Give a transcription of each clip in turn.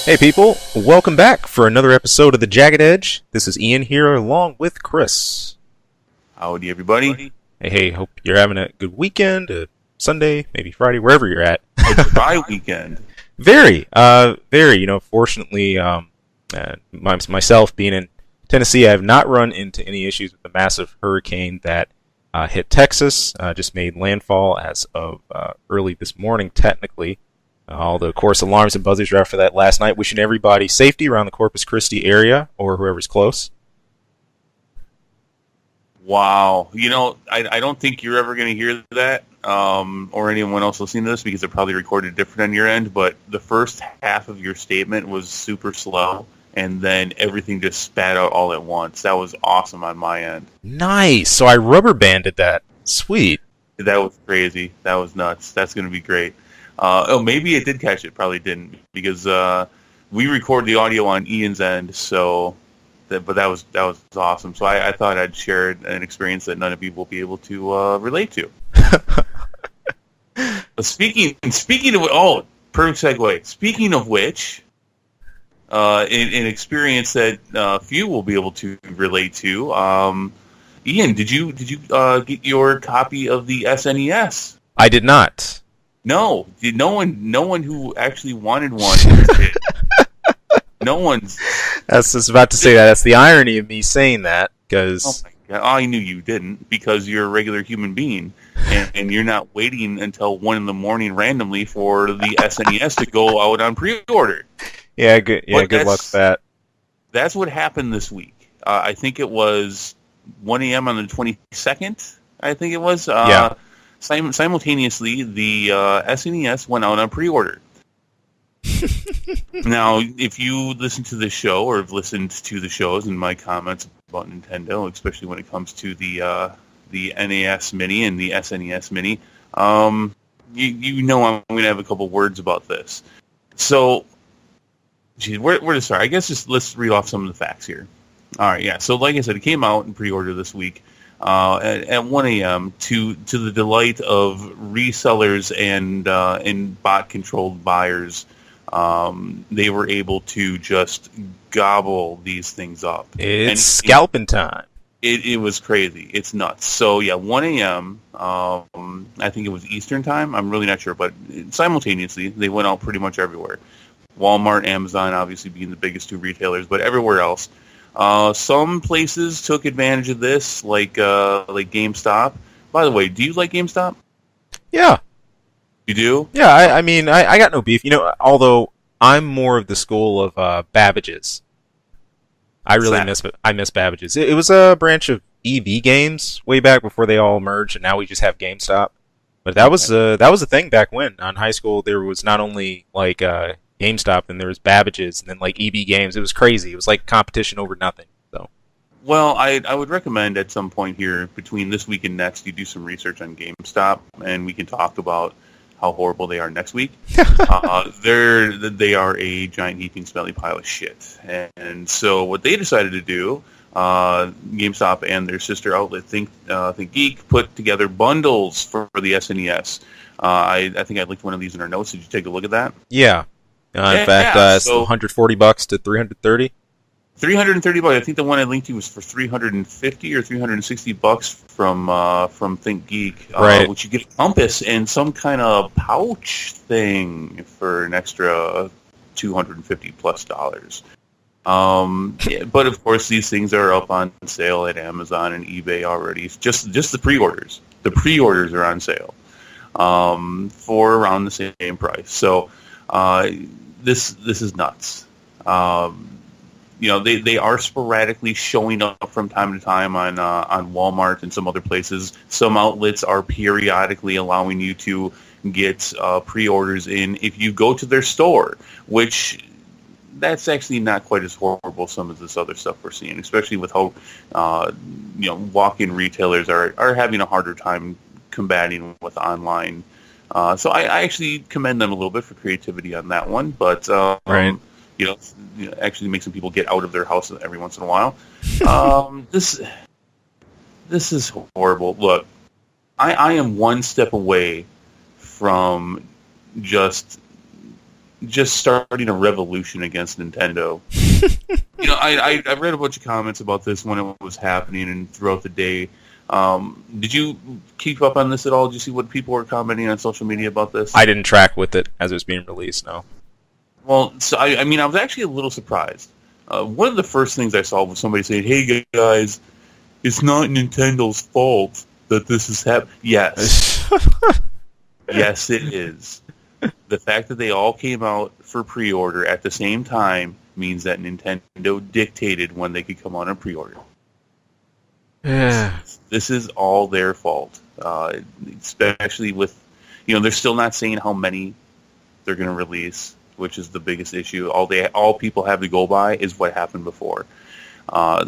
Hey people, welcome back for another episode of the Jagged Edge. This is Ian here along with Chris. Howdy, everybody. Hey, hope you're having a good weekend, Sunday, maybe Friday, wherever you're at. A dry weekend. Very. Fortunately, myself being in Tennessee, I have not run into any issues with the massive hurricane that hit Texas. Just made landfall as of early this morning, technically. All the, of course, alarms and buzzers are out for that last night. Wishing everybody safety around the Corpus Christi area or whoever's close. Wow. You know, I don't think you're ever going to hear that or anyone else listening to this because it probably recorded different on your end, but the first half of your statement was super slow, and then everything just spat out all at once. That was awesome on my end. Nice. So I rubber banded that. Sweet. That was crazy. That was nuts. That's going to be great. Maybe it did catch it. Probably didn't because we record the audio on Ian's end. So, but that was awesome. So I thought I'd share an experience that none of you will be able to relate to. Speaking of perfect segue. Speaking of which, an experience that few will be able to relate to. Ian, did you get your copy of the SNES? I did not. No one who actually wanted one did. No one's. That's just about to say that. That's the irony of me saying that, because... Oh my God, I knew you didn't, because you're a regular human being, and you're not waiting until 1 in the morning randomly for the SNES to go out on pre-order. Yeah, good luck with that. That's what happened this week. I think it was 1 a.m. on the 22nd, I think it was. Yeah. Simultaneously, the SNES went out on pre-order. Now, if you listen to this show or have listened to the shows and my comments about Nintendo, especially when it comes to the NES Mini and the SNES Mini, you know I'm going to have a couple words about this. So, where to start? I guess just let's read off some of the facts here. All right, yeah. So, like I said, it came out in pre-order this week. At 1 a.m. to the delight of resellers and bot-controlled buyers, they were able to just gobble these things up. It's scalping time. It was crazy. It's nuts. So, yeah, 1 a.m., I think it was Eastern time. I'm really not sure, but simultaneously, they went out pretty much everywhere. Walmart, Amazon, obviously being the biggest two retailers, but everywhere else. Some places took advantage of this, like GameStop. By the way, do you like GameStop? Yeah. You do? Yeah, I got no beef. You know, although I'm more of the school of Babbage's. I miss Babbage's. It was a branch of EB Games way back before they all merged, and now we just have GameStop. But that was a thing back when. On high school, there was not only like GameStop, and there was Babbage's, and then like EB Games. It was crazy. It was like competition over nothing. So, well, I would recommend at some point here between this week and next, you do some research on GameStop, and we can talk about how horrible they are next week. They are a giant heaping smelly pile of shit, and so what they decided to do, GameStop and their sister outlet Think Geek put together bundles for the SNES. I think I linked one of these in our notes. Did you take a look at that? Yeah. In fact, so $140 to $330. $330. I think the one I linked to was for $350 or $360 from Think Geek, right. Which you get a compass and some kind of pouch thing for an extra $250+. Yeah, but of course, these things are up on sale at Amazon and eBay already. Just the pre-orders. The pre-orders are on sale for around the same price. So. This is nuts. They are sporadically showing up from time to time on Walmart and some other places. Some outlets are periodically allowing you to get pre-orders in if you go to their store, which that's actually not quite as horrible as some of this other stuff we're seeing, especially with how walk-in retailers are having a harder time combating with online. So I actually commend them a little bit for creativity on that one, but right. Actually make some people get out of their house every once in a while. This is horrible. Look, I am one step away from just just starting a revolution against Nintendo. I read a bunch of comments about this when it was happening and throughout the day. Did you keep up on this at all? Did you see what people were commenting on social media about this? I didn't track with it as it was being released, no. Well, so I was actually a little surprised. One of the first things I saw was somebody saying, "Hey guys, it's not Nintendo's fault that this is happening." Yes. Yes, it is. The fact that they all came out for pre-order at the same time means that Nintendo dictated when they could come out on pre-order. This is all their fault, especially with, they're still not saying how many they're going to release, which is the biggest issue. All people have to go by is what happened before. But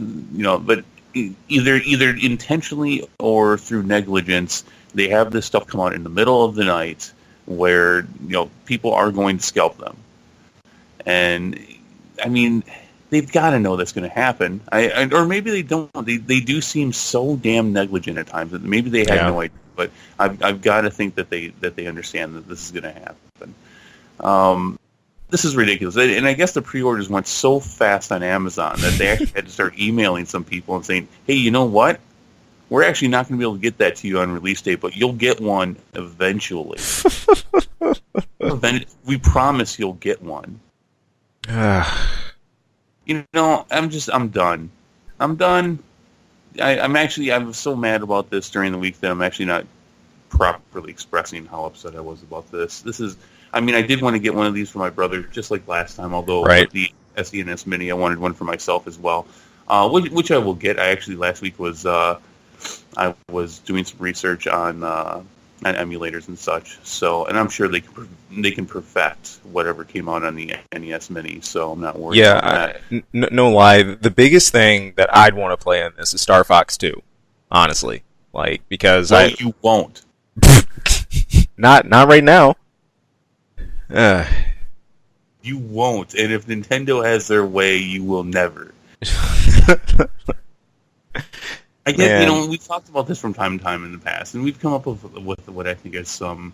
either intentionally or through negligence, they have this stuff come out in the middle of the night where people are going to scalp them, and they've got to know that's going to happen. Or maybe they don't. They do seem so damn negligent at times that maybe they had no idea. But I've got to think that they understand that this is going to happen. This is ridiculous, and I guess the pre-orders went so fast on Amazon that they actually had to start emailing some people and saying, "Hey, you know what? We're actually not going to be able to get that to you on release date, but you'll get one eventually. We promise you'll get one." I'm done. I'm done. I'm so mad about this during the week that I'm actually not properly expressing how upset I was about this. I did want to get one of these for my brother, just like last time, although with the SNES Mini, I wanted one for myself as well, which I will get. I actually, last week I was doing some research on emulators and such, and I'm sure they can perfect whatever came out on the NES Mini, so I'm not worried about that. No lie, the biggest thing that I'd want to play on this is Star Fox 2, honestly. Because you won't. Not right now. You won't, and if Nintendo has their way, you will never. I guess, we've talked about this from time to time in the past, and we've come up with what I think is some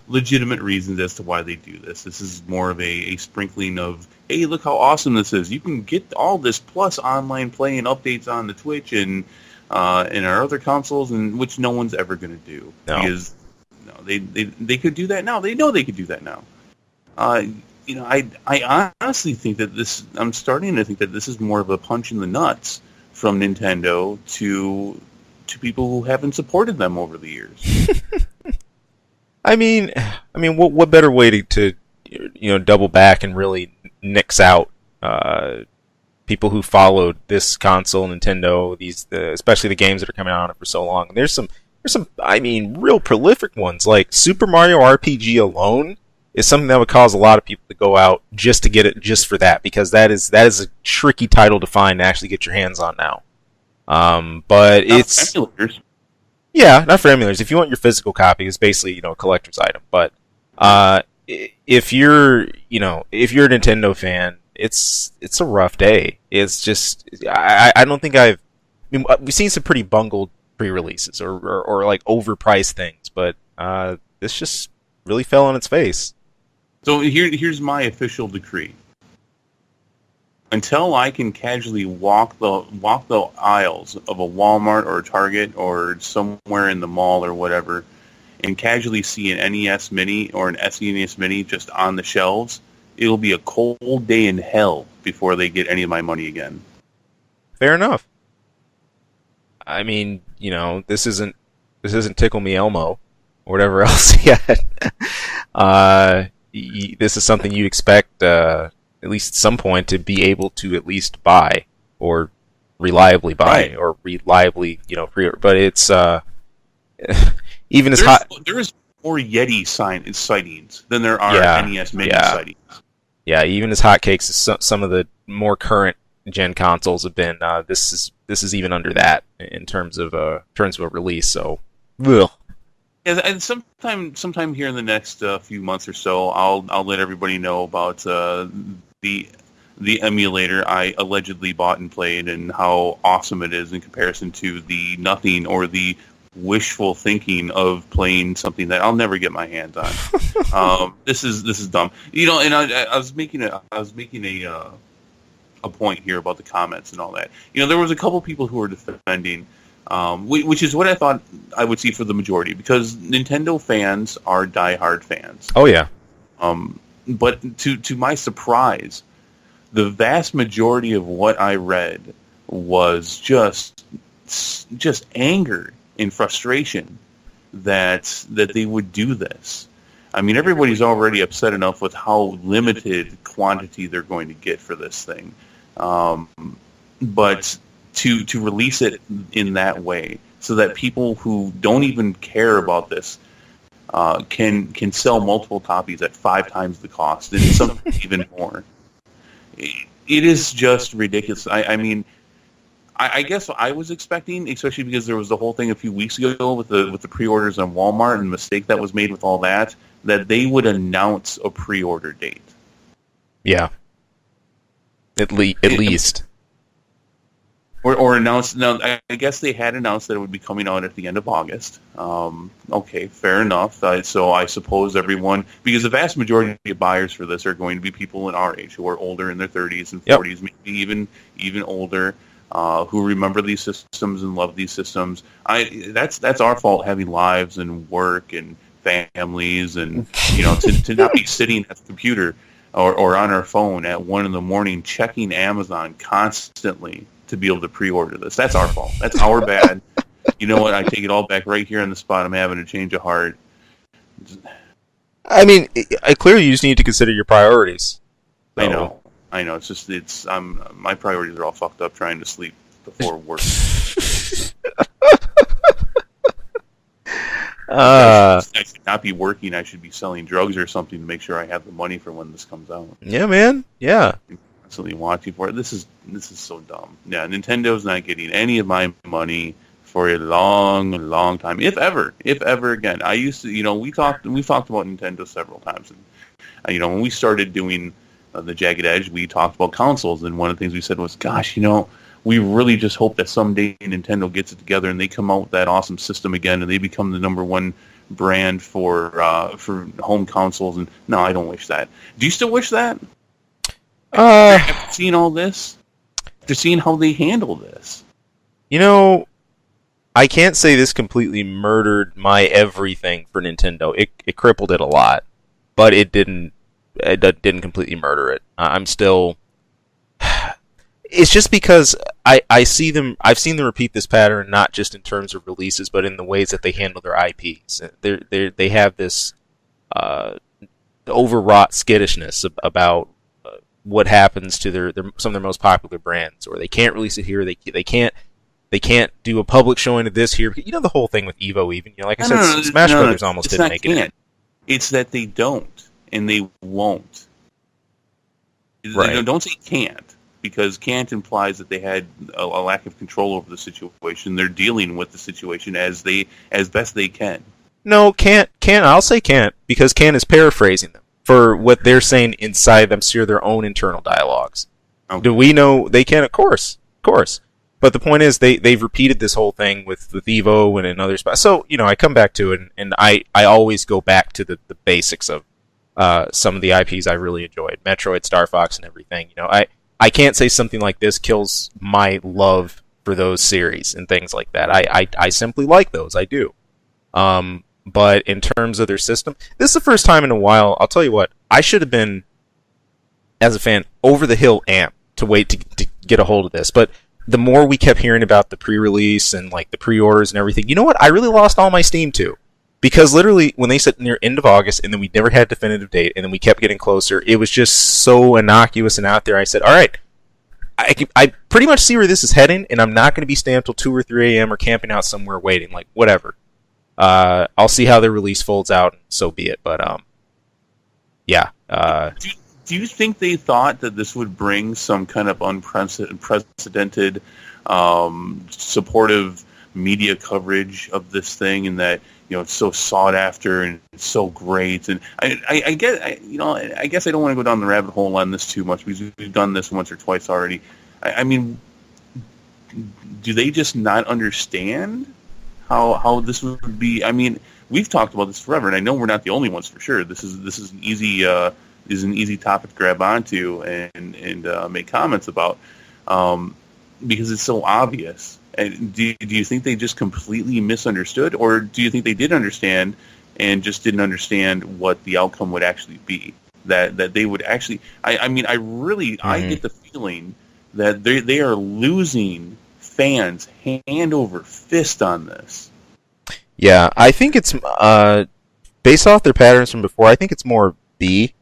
legitimate reasons as to why they do this. This is more of a sprinkling of, hey, look how awesome this is. You can get all this plus online play and updates on the Twitch and in our other consoles, and which no one's ever going to do. No. Because they could do that now. They know they could do that now. I honestly think that I'm starting to think that this is more of a punch in the nuts from Nintendo to people who haven't supported them over the years. what better way to double back and really nix out people who followed this console, Nintendo, especially the games that are coming out on it for so long. And there's some real prolific ones, like Super Mario RPG alone is something that would cause a lot of people to go out just to get it just for that, because that is a tricky title to find and actually get your hands on now. But not it's emulators. Yeah, not for emulators. If you want your physical copy, it's basically a collector's item. But if you're a Nintendo fan, it's a rough day. It's just I don't think we've seen some pretty bungled pre-releases or like overpriced things, but this just really fell on its face. So here's my official decree. Until I can casually walk the aisles of a Walmart or a Target or somewhere in the mall or whatever, and casually see an NES Mini or an SNES Mini just on the shelves, it'll be a cold day in hell before they get any of my money again. Fair enough. This isn't Tickle Me Elmo or whatever else yet. This is something you'd expect at least at some point to be able to at least buy or reliably buy, right, or reliably pre-order. But it's even as hot. There's more Yeti sightings than there are NES Mini sightings. Yeah, even as hotcakes as some of the more current gen consoles have been, this is even under that in terms of a release. So, ugh. Yeah, and sometime here in the next few months or so, I'll let everybody know about the emulator I allegedly bought and played, and how awesome it is in comparison to the nothing or the wishful thinking of playing something that I'll never get my hands on. This is dumb. And I was making a point here about the comments and all that. There was a couple people who were defending, which is what I thought I would see for the majority, because Nintendo fans are diehard fans. Oh yeah. But to my surprise, the vast majority of what I read was just anger and frustration that they would do this. I mean, everybody's already upset enough with how limited quantity they're going to get for this thing. But to release it in that way, so that people who don't even care about this can sell multiple copies at 5 times the cost, and some even more. It is just ridiculous. I mean, I guess I was expecting, especially because there was the whole thing a few weeks ago with the pre-orders on Walmart and the mistake that was made with all that they would announce a pre-order date. Yeah. At least. Or announced. Now, I guess they had announced that it would be coming out at the end of August. Okay, fair enough. So I suppose everyone, because the vast majority of buyers for this are going to be people in our age who are older, in their 30s and 40s, maybe even older, who remember these systems and love these systems. That's our fault, having lives and work and families, and to not be sitting at the computer or on our phone at 1 a.m. checking Amazon constantly to be able to pre-order this. That's our fault. That's our bad. You know what? I take it all back right here on the spot. I'm having a change of heart. I mean, clearly you just need to consider your priorities. So. I know. It's my priorities are all fucked up trying to sleep before work. I should not be working. I should be selling drugs or something to make sure I have the money for when this comes out. Yeah, man. Yeah. Constantly watching for it. This is so dumb. Yeah, Nintendo's not getting any of my money for a long, long time, if ever again. I used to, we've talked about Nintendo several times, and when we started doing the Jagged Edge, we talked about consoles, and one of the things we said was, gosh, we really just hope that someday Nintendo gets it together and they come out with that awesome system again, and they become the number one brand for home consoles. And no, I don't wish that. Do you still wish that? After seeing all this, after seeing how they handle this, I can't say this completely murdered my everything for Nintendo. It crippled it a lot, but it didn't completely murder it. I'm still. It's just because I've seen them repeat this pattern, not just in terms of releases, but in the ways that they handle their IPs. They have this overwrought skittishness about what happens to some of their most popular brands, or they can't release it here. They can't do a public showing of this here. The whole thing with Evo, even like I said, Smash Brothers almost didn't make it. It's that they don't, and they won't. Right. Don't say can't, because can't implies that they had a lack of control over the situation. They're dealing with the situation as best they can. No, can't. I'll say can't, because Can is paraphrasing them for what they're saying inside them through their own internal dialogues. Okay. Do we know they can? Of course. But the point is, they've repeated this whole thing with Evo and in other spots. So, I come back to it, and I always go back to the basics of some of the IPs I really enjoyed. Metroid, Star Fox, and everything. I can't say something like this kills my love for those series and things like that. I simply like those. I do. But in terms of their system, this is the first time in a while, I'll tell you what, I should have been, as a fan, over the hill amped to wait to get a hold of this. But the more we kept hearing about the pre-release and like the pre-orders and everything, you know what? I really lost all my steam too. Because literally, when they said near end of August, and then we never had a definitive date, and then we kept getting closer, it was just so innocuous and out there. I said, all right, I pretty much see where this is heading, and I'm not going to be staying until 2 or 3 a.m. or camping out somewhere waiting. Like, whatever. I'll see how their release folds out, and so be it. But, yeah. Do you think they thought that this would bring some kind of unprecedented supportive media coverage of this thing, and that it's so sought after and it's so great? And I guess I don't want to go down the rabbit hole on this too much, because we've done this once or twice already. I mean, do they just not understand how this would be. I mean, we've talked about this forever, and I know we're not the only ones for sure. This is an easy topic to grab onto and make comments about, because it's so obvious. And do you think they just completely misunderstood, or do you think they did understand and just didn't understand what the outcome would actually be? That they would actually. I get the feeling that they are losing fans hand over fist on this. Yeah, I think it's based off their patterns from before. I think it's more B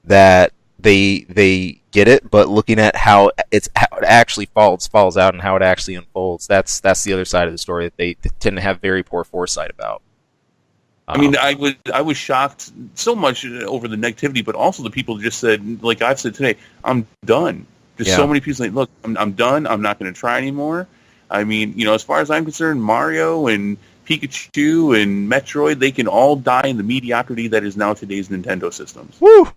that they get it, but looking at how it actually falls out and how it actually unfolds, that's the other side of the story that they tend to have very poor foresight about. I mean, I was shocked so much over the negativity, but also the people just said, like I've said today, I'm done. There's so many people saying, look, I'm done. I'm not going to try anymore. I mean, as far as I'm concerned, Mario and Pikachu and Metroid, they can all die in the mediocrity that is now today's Nintendo systems. Woo!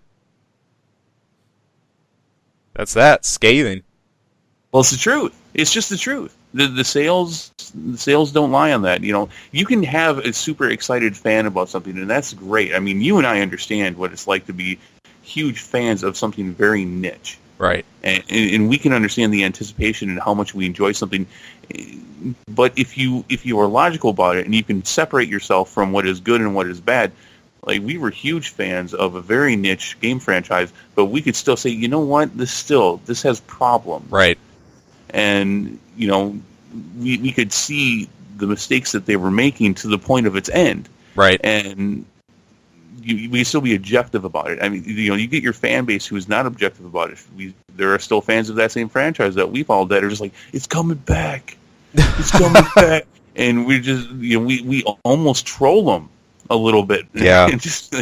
That's scathing. Well, it's the truth. It's just the truth. The sales don't lie on that. You can have a super excited fan about something, and that's great. I mean, you and I understand what it's like to be huge fans of something very niche. Right. And we can understand the anticipation and how much we enjoy something. But if you are logical about it and you can separate yourself from what is good and what is bad, like we were huge fans of a very niche game franchise, but we could still say, you know what, this has problems. Right. And, we could see the mistakes that they were making to the point of its end. Right. And we can still be objective about it. I mean, you get your fan base who is not objective about it. There are still fans of that same franchise that we've all that are just like, it's coming back. It's coming back. And we just, we almost troll them a little bit. Yeah. And just,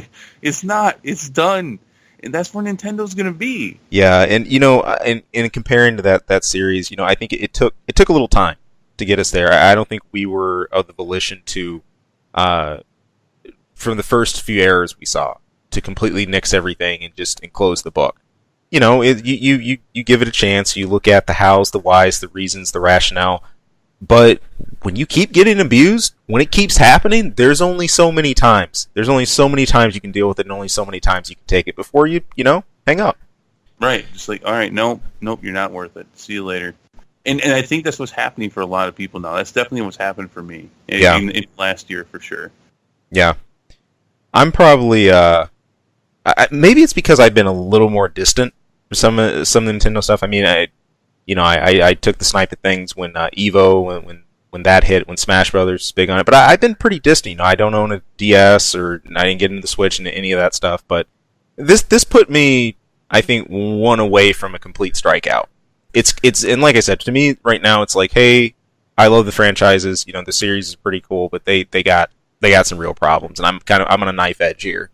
it's not. It's done. And that's where Nintendo's going to be. Yeah, and in comparing to that series, I think it took a little time to get us there. I don't think we were of the volition to, from the first few errors we saw, to completely nix everything and close the book. You give it a chance. You look at the hows, the whys, the reasons, the rationale. But when you keep getting abused, when it keeps happening, there's only so many times. There's only so many times you can deal with it, and only so many times you can take it before you hang up. Right. Just like, all right, nope, you're not worth it. See you later. And I think that's what's happening for a lot of people now. That's definitely what's happened for me in last year for sure. Yeah. I'm probably maybe it's because I've been a little more distant from some Nintendo stuff. I mean, I took the snipe at things when Evo, when that hit, when Smash Brothers was big on it. But I've been pretty distant. I don't own a DS, or I didn't get into the Switch and any of that stuff. But this put me, I think, one away from a complete strikeout. It's and like I said, to me right now, it's like, hey, I love the franchises. The series is pretty cool, but they got some real problems, and I'm on a knife edge here.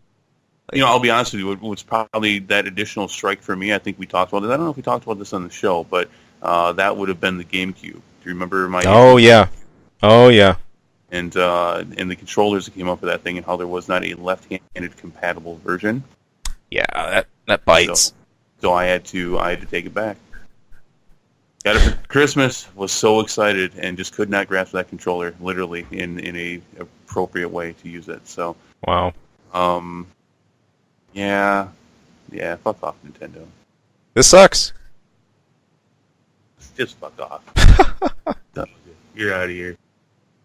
I'll be honest with you. What's probably that additional strike for me? I think we talked about it. I don't know if we talked about this on the show, but that would have been the GameCube. Do you remember my? Oh yeah. And the controllers that came up with that thing, and how there was not a left-handed compatible version. Yeah, that bites. So I had to take it back. Got it for Christmas. Was so excited and just could not grasp that controller, literally in a appropriate way to use it. So wow. Yeah. Fuck off, Nintendo. This sucks. Just fuck off. You're out of here.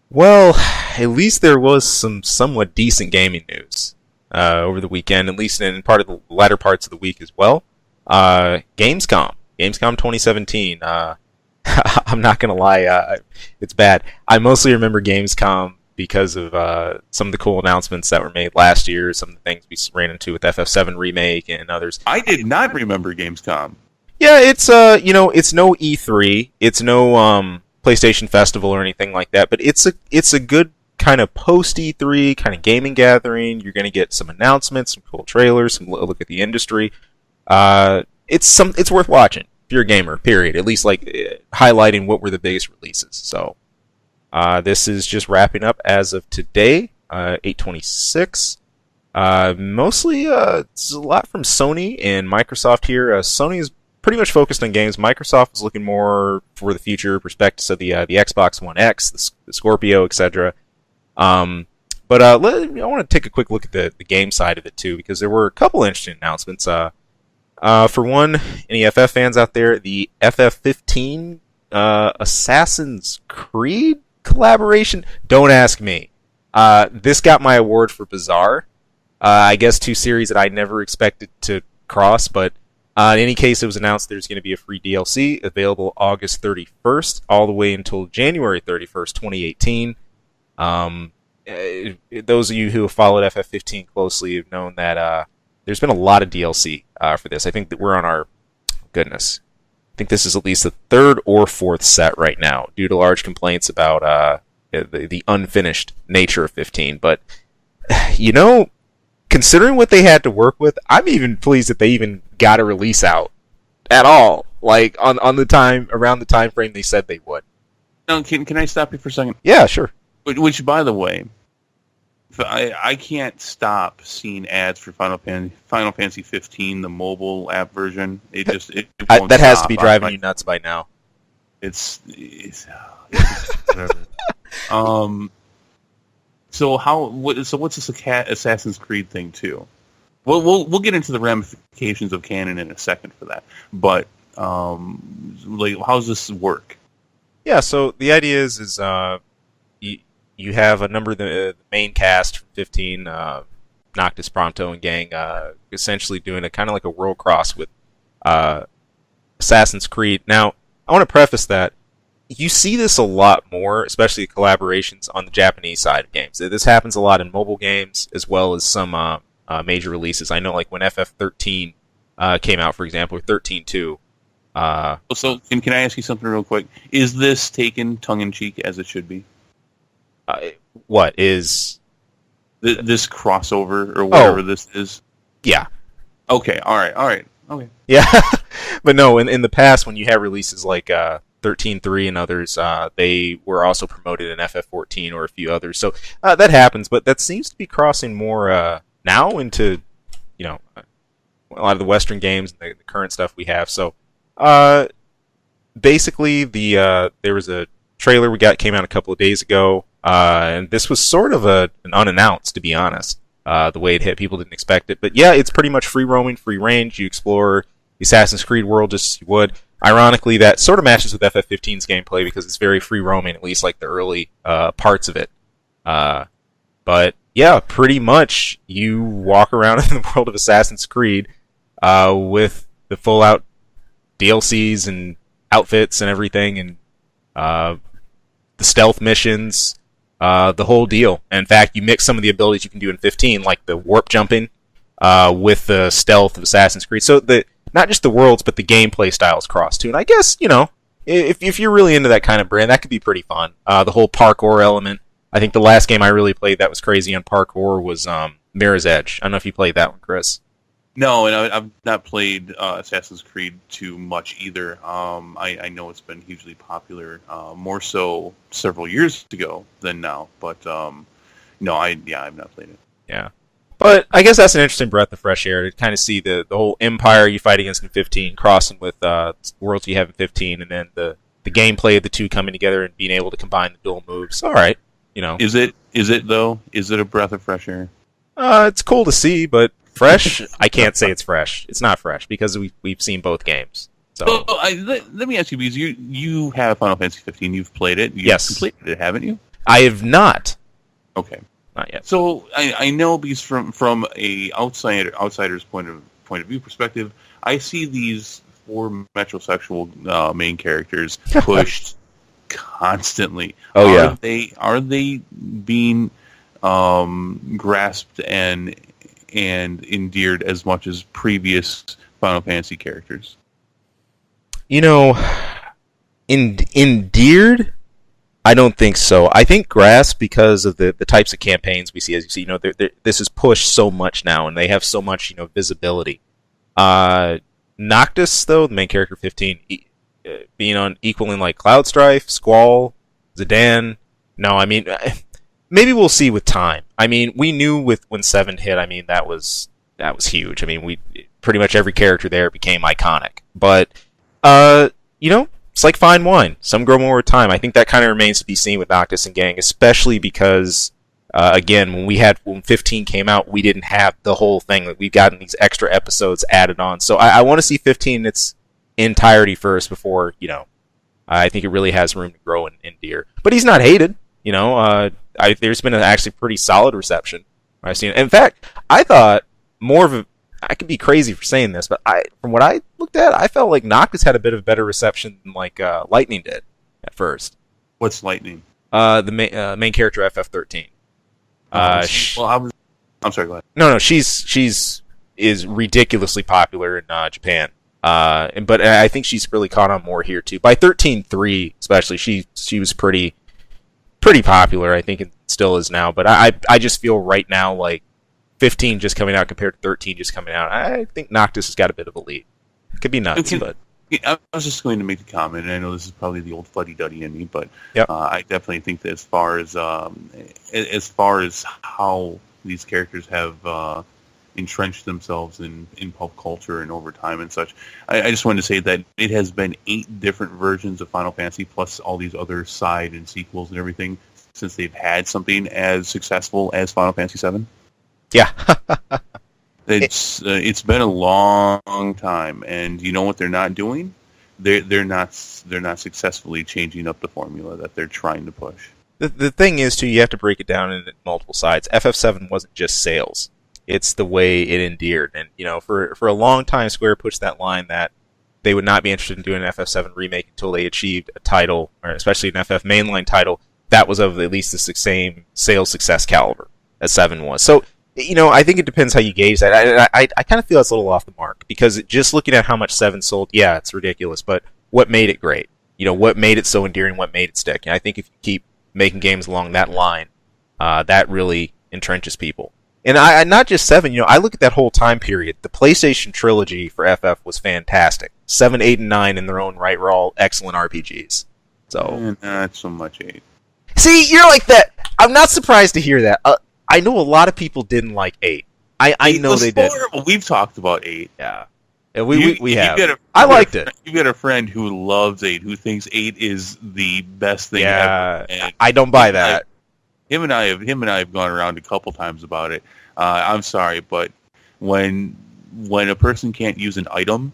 Well, at least there was some somewhat decent gaming news over the weekend, at least in part of the latter parts of the week as well. Gamescom 2017. I'm not gonna lie, it's bad. I mostly remember Gamescom because of some of the cool announcements that were made last year, some of the things we ran into with FF7 Remake and others. I did not remember Gamescom. Yeah, it's it's no E3, it's no PlayStation Festival or anything like that, but it's a good kind of post E3 kind of gaming gathering. You're going to get some announcements, some cool trailers, some look at the industry. It's worth watching if you're a gamer. Period. At least highlighting what were the biggest releases. So this is just wrapping up as of today, 8/26. Mostly it's a lot from Sony and Microsoft here. Sony is pretty much focused on games. Microsoft is looking more for the future prospectus of the Xbox One X, the Scorpio, etc. But I want to take a quick look at the game side of it too, because there were a couple interesting announcements. For one, any FF fans out there, the FF15 Assassin's Creed collaboration. Don't ask me. This got my award for Bizarre. I guess two series that I never expected to cross, but in any case, it was announced there's going to be a free DLC available August 31st, all the way until January 31st, 2018. Those of you who have followed FF15 closely have known that there's been a lot of DLC for this. I think that we're on our goodness. I think this is at least the third or fourth set right now, due to large complaints about the unfinished nature of 15. But considering what they had to work with, I'm even pleased that they even got a release out at all, like on the time around the time frame they said they would. Now, can I stop you for a second? Yeah, sure. Which, by the way, I can't stop seeing ads for Final Fantasy 15, the mobile app version. It won't that has stop. to be driving you nuts by now. It's whatever. So what's this Assassin's Creed thing too? We'll get into the ramifications of canon in a second for that. But how does this work? Yeah, so the idea is you have a number of the main cast from 15, Noctis, Prompto, and gang, essentially doing a kind of like a world cross with Assassin's Creed. Now, I want to preface that you see this a lot more, especially collaborations on the Japanese side of games. This happens a lot in mobile games as well as some major releases. I know, like when FF13 came out, for example, or 13.2. So, can I ask you something real quick? Is this taken tongue-in-cheek as it should be? What is this crossover or whatever this is? Yeah. Okay. All right. Okay. Yeah, but no. In the past, when you have releases like 13.3 and others, they were also promoted in FF14 or a few others. So that happens, but that seems to be crossing more now into a lot of the Western games and the current stuff we have. So basically, there was a trailer came out a couple of days ago. And this was sort of an unannounced, to be honest, the way it hit. People didn't expect it. But yeah, it's pretty much free roaming, free range. You explore the Assassin's Creed world just as you would. Ironically, that sort of matches with FF15's gameplay because it's very free roaming, at least like the early parts of it. But yeah, pretty much you walk around in the world of Assassin's Creed with the full-out DLCs and outfits and everything, and the stealth missions. The whole deal. And in fact, you mix some of the abilities you can do in 15, like the warp jumping, with the stealth of Assassin's Creed. So not just the worlds, but the gameplay styles cross too. And I guess, if you're really into that kind of brand, that could be pretty fun. The whole parkour element. I think the last game I really played that was crazy on parkour was Mirror's Edge. I don't know if you played that one, Chris. No, and I've not played Assassin's Creed too much either. I know it's been hugely popular, more so several years ago than now. But no, I've not played it. Yeah, but I guess that's an interesting breath of fresh air to kind of see the whole empire you fight against in 15 crossing with worlds you have in 15, and then the gameplay of the two coming together and being able to combine the dual moves. All right, Is it though? Is it a breath of fresh air? It's cool to see, but. Fresh? I can't say it's fresh. It's not fresh because we've seen both games. So let me ask you, because you have Final Fantasy 15. You've played it. You've completed it, haven't you? I have not. Okay, not yet. So I know, because from a outsider's point of view perspective, I see these 4 metrosexual main characters pushed constantly. Oh yeah. Are they being grasped and endeared as much as previous Final Fantasy characters? Endeared? I don't think so. I think grasp because of the types of campaigns we see. As you see, this is pushed so much now, and they have so much, visibility. Noctis, though, the main character 15, being on equaling like Cloud Strife, Squall, Zidane. No, I mean, maybe we'll see with time. I mean, we knew when 7 hit. I mean, that was huge. I mean, pretty much every character there became iconic. But it's like fine wine. Some grow more with time. I think that kind of remains to be seen with Noctis and gang, especially because Again, when 15 came out, we didn't have the whole thing. Like, we've gotten these extra episodes added on. So I want to see 15 in its entirety first before, I think it really has room to grow and endear. But he's not hated. There's been an actually pretty solid reception I've seen. In fact, I thought more of a... I could be crazy for saying this, but from what I looked at, I felt like Noctis had a bit of better reception than Lightning did at first. What's Lightning? The main character, FF13. I'm sorry, go ahead. No, she's is ridiculously popular in Japan. But I think she's really caught on more here too. By 13.3 especially, she was pretty popular. I think it still is now. But I just feel right now like 15 just coming out compared to 13 just coming out. I think Noctis has got a bit of a lead. Could be nuts, but I was just going to make the comment, and I know this is probably the old fuddy-duddy in me, but yep. I definitely think that as far as how these characters have entrenched themselves in pop culture and over time and such, I just wanted to say that it has been 8 different versions of Final Fantasy plus all these other side and sequels and everything since they've had something as successful as Final Fantasy VII. Yeah. It's been a long time, and you know what they're not doing? They're not successfully changing up the formula that they're trying to push. The thing is, too, you have to break it down into multiple sides. FF7 wasn't just sales; it's the way it endeared. And for a long time, Square pushed that line that they would not be interested in doing an FF7 remake until they achieved a title, or especially an FF mainline title, that was of at least the same sales success caliber as 7 was. So, I think it depends how you gauge that. I kind of feel that's a little off the mark, because just looking at how much 7 sold, yeah, it's ridiculous, but what made it great? What made it so endearing, what made it stick? And I think if you keep making games along that line, that really entrenches people. And I not just 7, I look at that whole time period. The PlayStation trilogy for FF was fantastic. 7, 8, and 9 in their own right were all excellent RPGs. So not so much 8. See, you're like that. I'm not surprised to hear that. I know a lot of people didn't like 8. I know they did. We've talked about 8. Yeah. We have. I liked it. You've got a friend who loves 8, who thinks 8 is the best thing ever. And I don't buy that. Him and I have gone around a couple times about it. I'm sorry, but when a person can't use an item,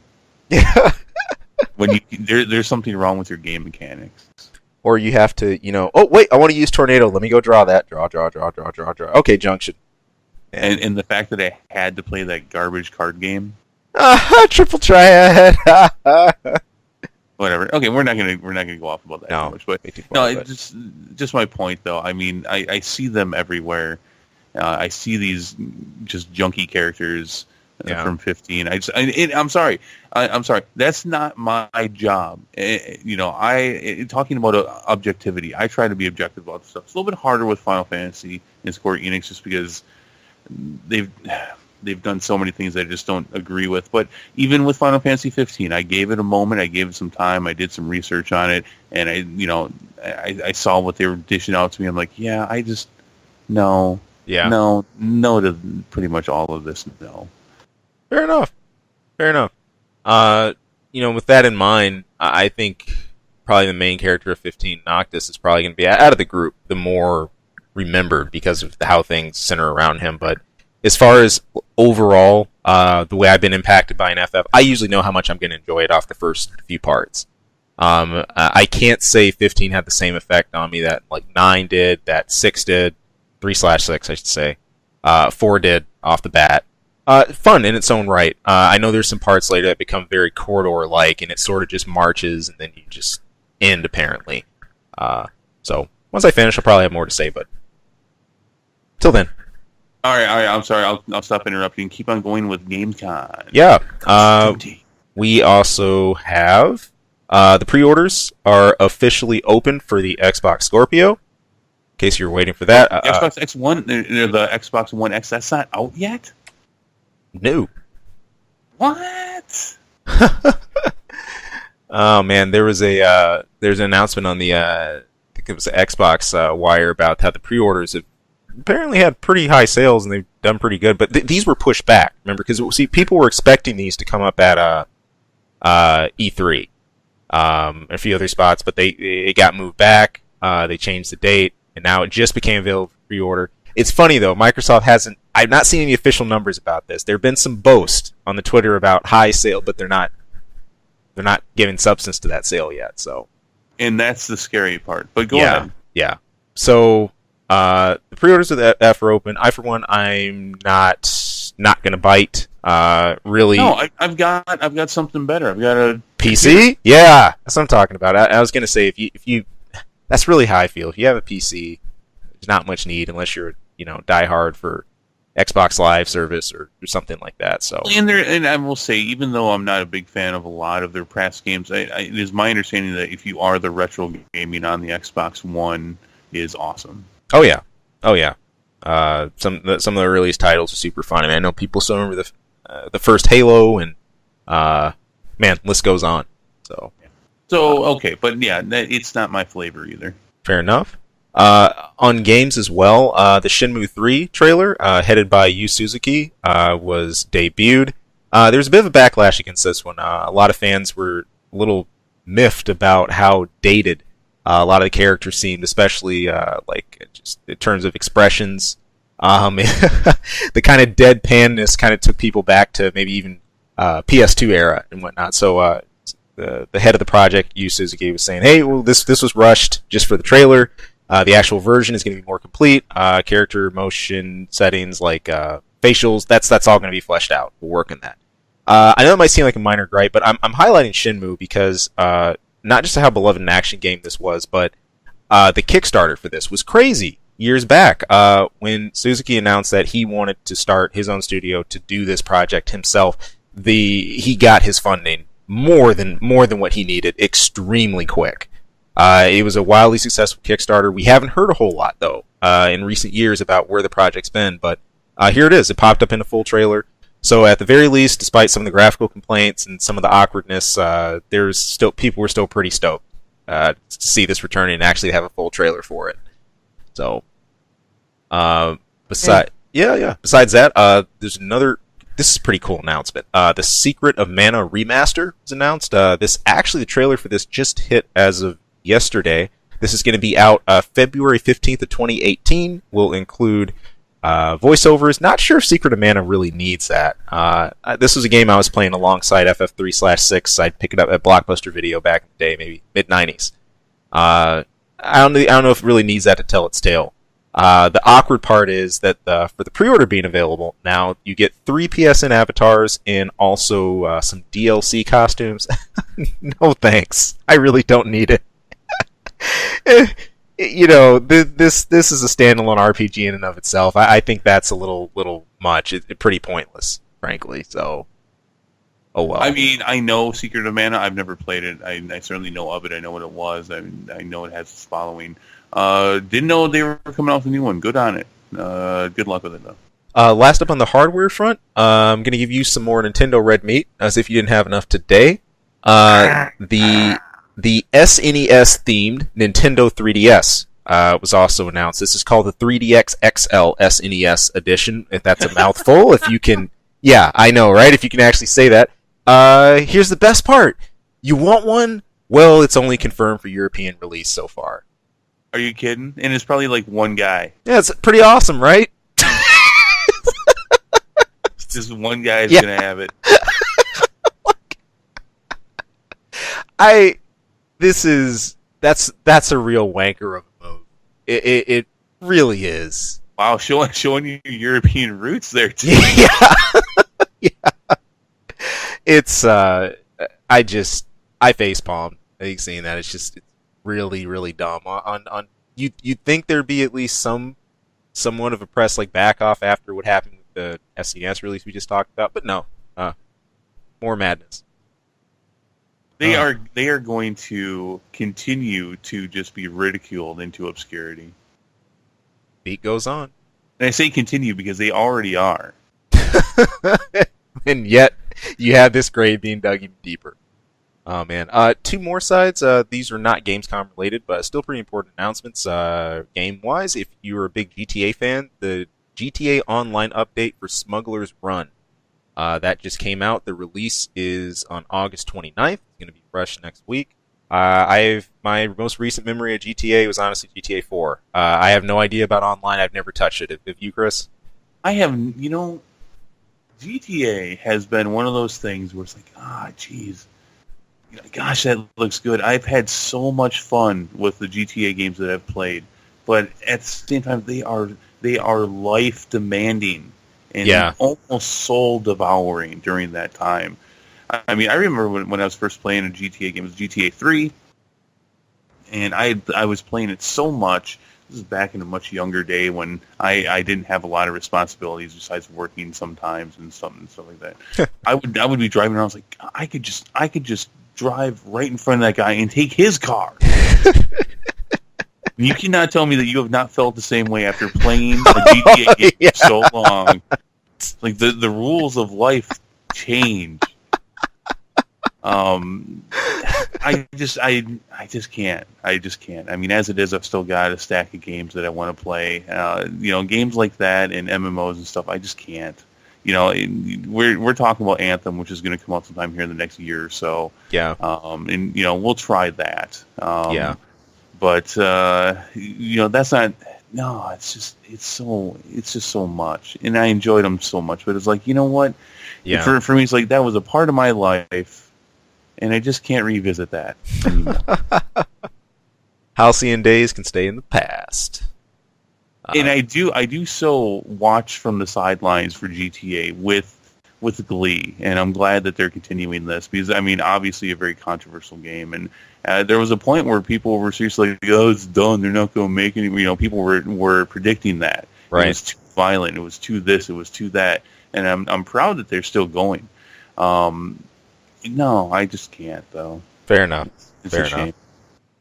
there's something wrong with your game mechanics. Or you have to, oh, wait, I want to use Tornado. Let me go draw that. Draw. Okay, Junction. And the fact that I had to play that garbage card game. Triple Triad. Whatever. Okay, we're not gonna go off about that too much. But it's just my point, though. I mean, I see them everywhere. I see these just junky characters from 15. I'm sorry. I'm sorry. That's not my job. Talking about objectivity, I try to be objective about stuff. It's a little bit harder with Final Fantasy and Square Enix just because they've done so many things that I just don't agree with. But even with Final Fantasy 15, I gave it a moment. I gave it some time. I did some research on it, and I saw what they were dishing out to me. I'm like, yeah, I just no. Yeah. No to pretty much all of this. No. Fair enough. With that in mind, I think probably the main character of 15, Noctis, is probably going to be out of the group the more remembered because of how things center around him. But as far as overall, the way I've been impacted by an FF, I usually know how much I'm going to enjoy it off the first few parts. I can't say 15 had the same effect on me that 9 did, that 6 did, 3/6 I should say, 4 did off the bat. Fun in its own right. I know there's some parts later that become very corridor-like, and it sort of just marches, and then you just end, apparently. So, once I finish, I'll probably have more to say, but till then. All right, I'm sorry. I'll stop interrupting. Keep on going with GamesCon. Yeah. We also have... the pre-orders are officially open for the Xbox Scorpio. In case you're waiting for that. Xbox X1, the Xbox One X, that's not out yet? No. What? Oh man, there's an announcement on the I think it was the Xbox wire about how the pre-orders have apparently had pretty high sales and they've done pretty good, but these were pushed back. Remember, because people were expecting these to come up at E3, a few other spots, but it got moved back. They changed the date, and now it just became available for pre-order. It's funny though. Microsoft hasn't. I've not seen any official numbers about this. There have been some boast on the Twitter about high sale, but they're not. They're not giving substance to that sale yet. So. And that's the scary part. But go ahead. Yeah. So the pre-orders of that are open. I, for one, I'm not going to bite. Really. No, I've got something better. I've got a PC. Yeah, that's what I'm talking about. I was going to say if you, that's really how I feel. If you have a PC, there's not much need unless you're die hard for Xbox Live service or something like that. So and I will say, even though I'm not a big fan of a lot of their past games, it is my understanding that if you are the retro gaming on the Xbox One is awesome. Oh yeah. Some of the earliest titles are super fun. I mean, I know people still remember the first Halo, and man, list goes on. So okay, but yeah, it's not my flavor either. Fair enough. On games as well, the Shenmue 3 trailer, headed by Yu Suzuki, was debuted. There was a bit of a backlash against this one. A lot of fans were a little miffed about how dated a lot of the characters seemed, especially just in terms of expressions. The kind of deadpanness kind of took people back to maybe even PS2 era and whatnot. So the head of the project, Yu Suzuki, was saying, "Hey, well, this was rushed just for the trailer. The actual version is going to be more complete. Character motion settings like facials, that's all going to be fleshed out. We'll work on that." I know it might seem like a minor gripe, but I'm highlighting Shenmue because not just how beloved an action game this was, but the Kickstarter for this was crazy years back when Suzuki announced that he wanted to start his own studio to do this project himself. He got his funding more than what he needed extremely quick. It was a wildly successful Kickstarter. We haven't heard a whole lot though in recent years about where the project's been, but here it is. It popped up in a full trailer. So at the very least, despite some of the graphical complaints and some of the awkwardness, people were still pretty stoked to see this return and actually have a full trailer for it. So, besides that, there's another. This is a pretty cool announcement. The Secret of Mana remaster was announced. The trailer for this just hit as of yesterday. This is going to be out February 15th of 2018. Will include voiceovers. Not sure if Secret of Mana really needs that. This was a game I was playing alongside FF3/6. I'd pick it up at Blockbuster Video back in the day, maybe mid-90s. I don't know if it really needs that to tell its tale. The awkward part is that for the pre-order being available now, you get 3 PSN avatars and also some DLC costumes. No thanks. I really don't need it. This is a standalone RPG in and of itself. I think that's a little much. It's pretty pointless, frankly. So, oh well. I mean, I know Secret of Mana. I've never played it. I certainly know of it. I know what it was. I know it has its following. Didn't know they were coming out with a new one. Good on it. Good luck with it, though. Last up on the hardware front, I'm going to give you some more Nintendo red meat, as if you didn't have enough today. The SNES themed Nintendo 3DS was also announced. This is called the 3DX XL SNES edition. If that's a mouthful, if you can, yeah, I know, right? If you can actually say that. Here's the best part. You want one? Well, it's only confirmed for European release so far. Are you kidding? And it's probably like one guy. Yeah, it's pretty awesome, right? Just one guy is gonna have it. That's a real wanker of a move. It really is. Wow, showing you European roots there too. Yeah. Yeah. It's I facepalm. I think seeing that it's really, really dumb. You'd think there'd be at least somewhat of a press like back off after what happened with the SNES release we just talked about, but no. More madness. They are going to continue to just be ridiculed into obscurity. Beat goes on. And I say continue because they already are. And yet, you have this grave being dug even deeper. Oh, man. 2 more sides. These are not Gamescom related, but still pretty important announcements. Game-wise, if you're a big GTA fan, the GTA Online update for Smuggler's Run. That just came out. The release is on August 29th. It's going to be fresh next week. My most recent memory of GTA was honestly GTA 4. I have no idea about online. I've never touched it. Have you, Chris? I have, GTA has been one of those things where it's like, geez, gosh, that looks good. I've had so much fun with the GTA games that I've played, but at the same time, they are life demanding and almost soul devouring during that time. I mean, I remember when I was first playing a GTA game, it was GTA 3, and I was playing it so much. This is back in a much younger day when I didn't have a lot of responsibilities besides working sometimes and stuff like that. I would be driving around. I was like, I could just drive right in front of that guy and take his car. You cannot tell me that you have not felt the same way after playing a GTA game for so long. Like the rules of life change. I just can't. I mean, as it is, I've still got a stack of games that I want to play. Games like that and MMOs and stuff. I just can't. We're talking about Anthem, which is going to come out sometime here in the next year or so. Yeah. And we'll try that. Yeah. But that's not. No, it's just so much, and I enjoyed them so much. But it's like, you know what? Yeah. For me, it's like that was a part of my life. And I just can't revisit that anymore. Halcyon days can stay in the past. And I do so watch from the sidelines for GTA with glee, and I'm glad that they're continuing this because, I mean, obviously a very controversial game, and there was a point where people were seriously like, "Oh, it's done. They're not going to make any." People were predicting that. Right. It was too violent. It was too this. It was too that. And I'm proud that they're still going. No, I just can't, though. Fair enough. It's a shame.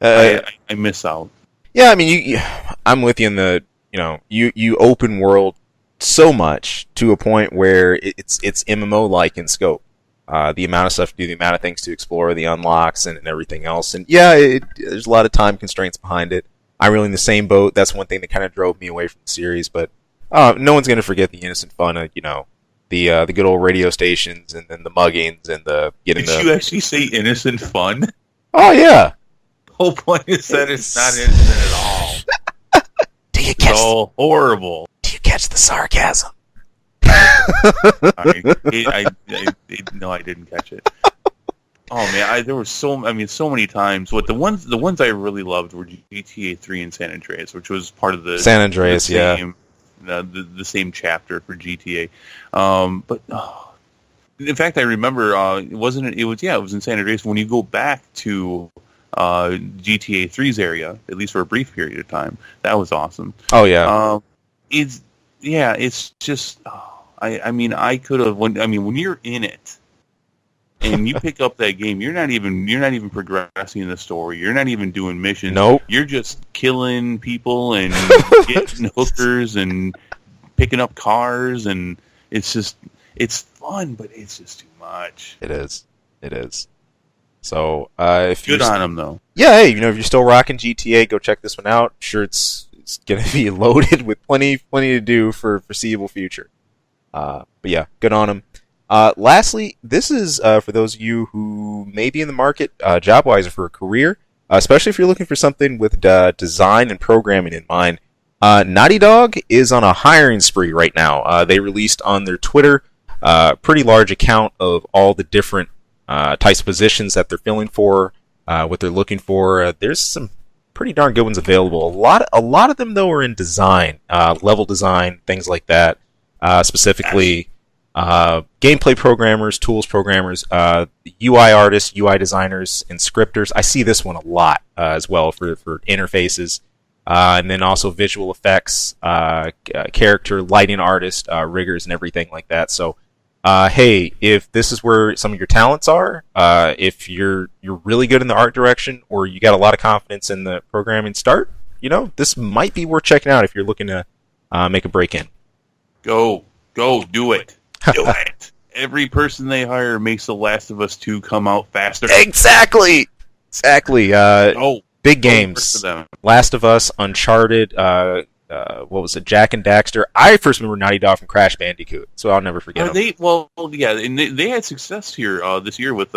I miss out. Yeah, I mean, I'm with you in the, you open world so much to a point where it's MMO-like in scope. The amount of stuff to do, the amount of things to explore, the unlocks, and everything else. And yeah, there's a lot of time constraints behind it. I'm really in the same boat. That's one thing that kind of drove me away from the series. But no one's going to forget the innocent fun of, the good old radio stations and then the muggings and the getting. Did you actually say innocent fun? Oh yeah. The whole point is that it's not innocent at all. Do you catch? So horrible. Do you catch the sarcasm? No, I didn't catch it. Oh man, there were so many times. The ones I really loved were GTA 3 and San Andreas, which was part of the San Andreas, the same chapter for GTA. But in fact, I remember it was in San Andreas. When you go back to GTA 3's area, at least for a brief period of time, that was awesome. Oh yeah. It's just. I could have. When you're in it, and you pick up that game, you're not even progressing in the story. You're not even doing missions. Nope. You're just killing people and getting hookers and picking up cars, and it's fun, but it's just too much. It is. So if good on them though. Yeah, hey, if you're still rocking GTA, go check this one out. I'm sure it's gonna be loaded with plenty to do for foreseeable future. But yeah, good on them. Lastly, this is for those of you who may be in the market job-wise or for a career, especially if you're looking for something with design and programming in mind. Naughty Dog is on a hiring spree right now. They released on their Twitter a pretty large account of all the different types of positions that they're filling for, what they're looking for. There's some pretty darn good ones available. A lot of them, though, are in design, level design, things like that. Specifically gameplay programmers, tools programmers, UI artists, UI designers, and scripters. I see this one a lot as well for interfaces, and then also visual effects, character, lighting artists, riggers, and everything like that. So, hey, if this is where some of your talents are, if you're really good in the art direction, or you got a lot of confidence in the programming start, this might be worth checking out if you're looking to make a break in. Go, do it. Do it. Every person they hire makes The Last of Us 2 come out faster. Exactly. Big games. Last of Us, Uncharted, what was it, Jack and Daxter. I first remember Naughty Dog from Crash Bandicoot, so I'll never forget them. And they had success here this year with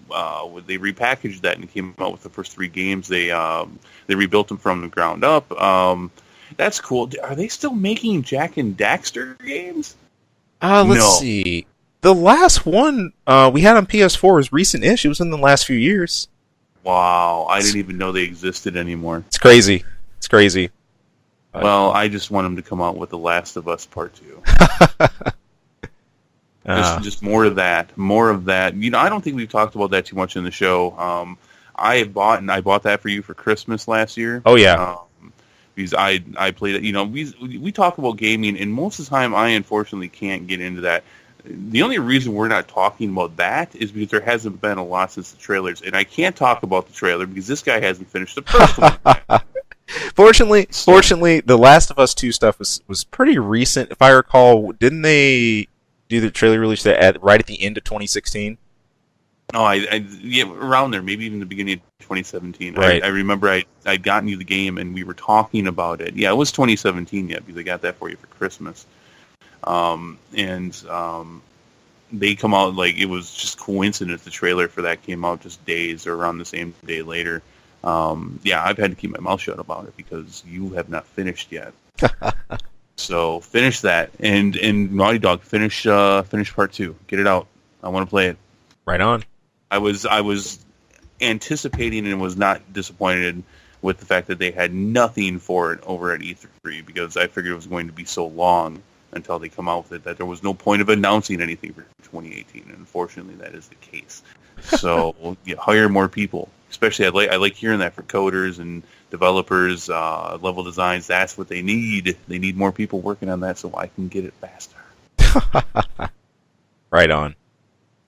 they repackaged that and came out with the first 3 games. They rebuilt them from the ground up. That's cool. Are they still making Jack and Daxter games? Let's see. The last one we had on PS4 was recent-ish. It was in the last few years. Wow, I didn't even know they existed anymore. It's crazy. It's crazy. Well, I just want them to come out with The Last of Us Part 2. Just more of that. More of that. I don't think we've talked about that too much in the show. I bought that for you for Christmas last year. Oh, yeah. Because I played it. We talk about gaming, and most of the time I unfortunately can't get into that. The only reason we're not talking about that is because there hasn't been a lot since the trailers, and I can't talk about the trailer because this guy hasn't finished the first one. Fortunately, the Last of Us 2 stuff was pretty recent. If I recall, didn't they do the trailer release right at the end of 2016? Oh, yeah, around there, maybe even the beginning of 2017. Right. I remember I'd gotten you the game, and we were talking about it. Yeah, it was 2017 yet, because I got that for you for Christmas. They come out, like, it was just coincidence the trailer for that came out just days or around the same day later. Yeah, I've had to keep my mouth shut about it because you have not finished yet. So finish that, and Naughty Dog, finish part 2. Get it out. I want to play it. Right on. I was anticipating and was not disappointed with the fact that they had nothing for it over at E3 because I figured it was going to be so long until they come out with it that there was no point of announcing anything for 2018. And unfortunately, that is the case. So hire more people. Especially, I like hearing that for coders and developers, level designs. That's what they need. They need more people working on that so I can get it faster. Right on.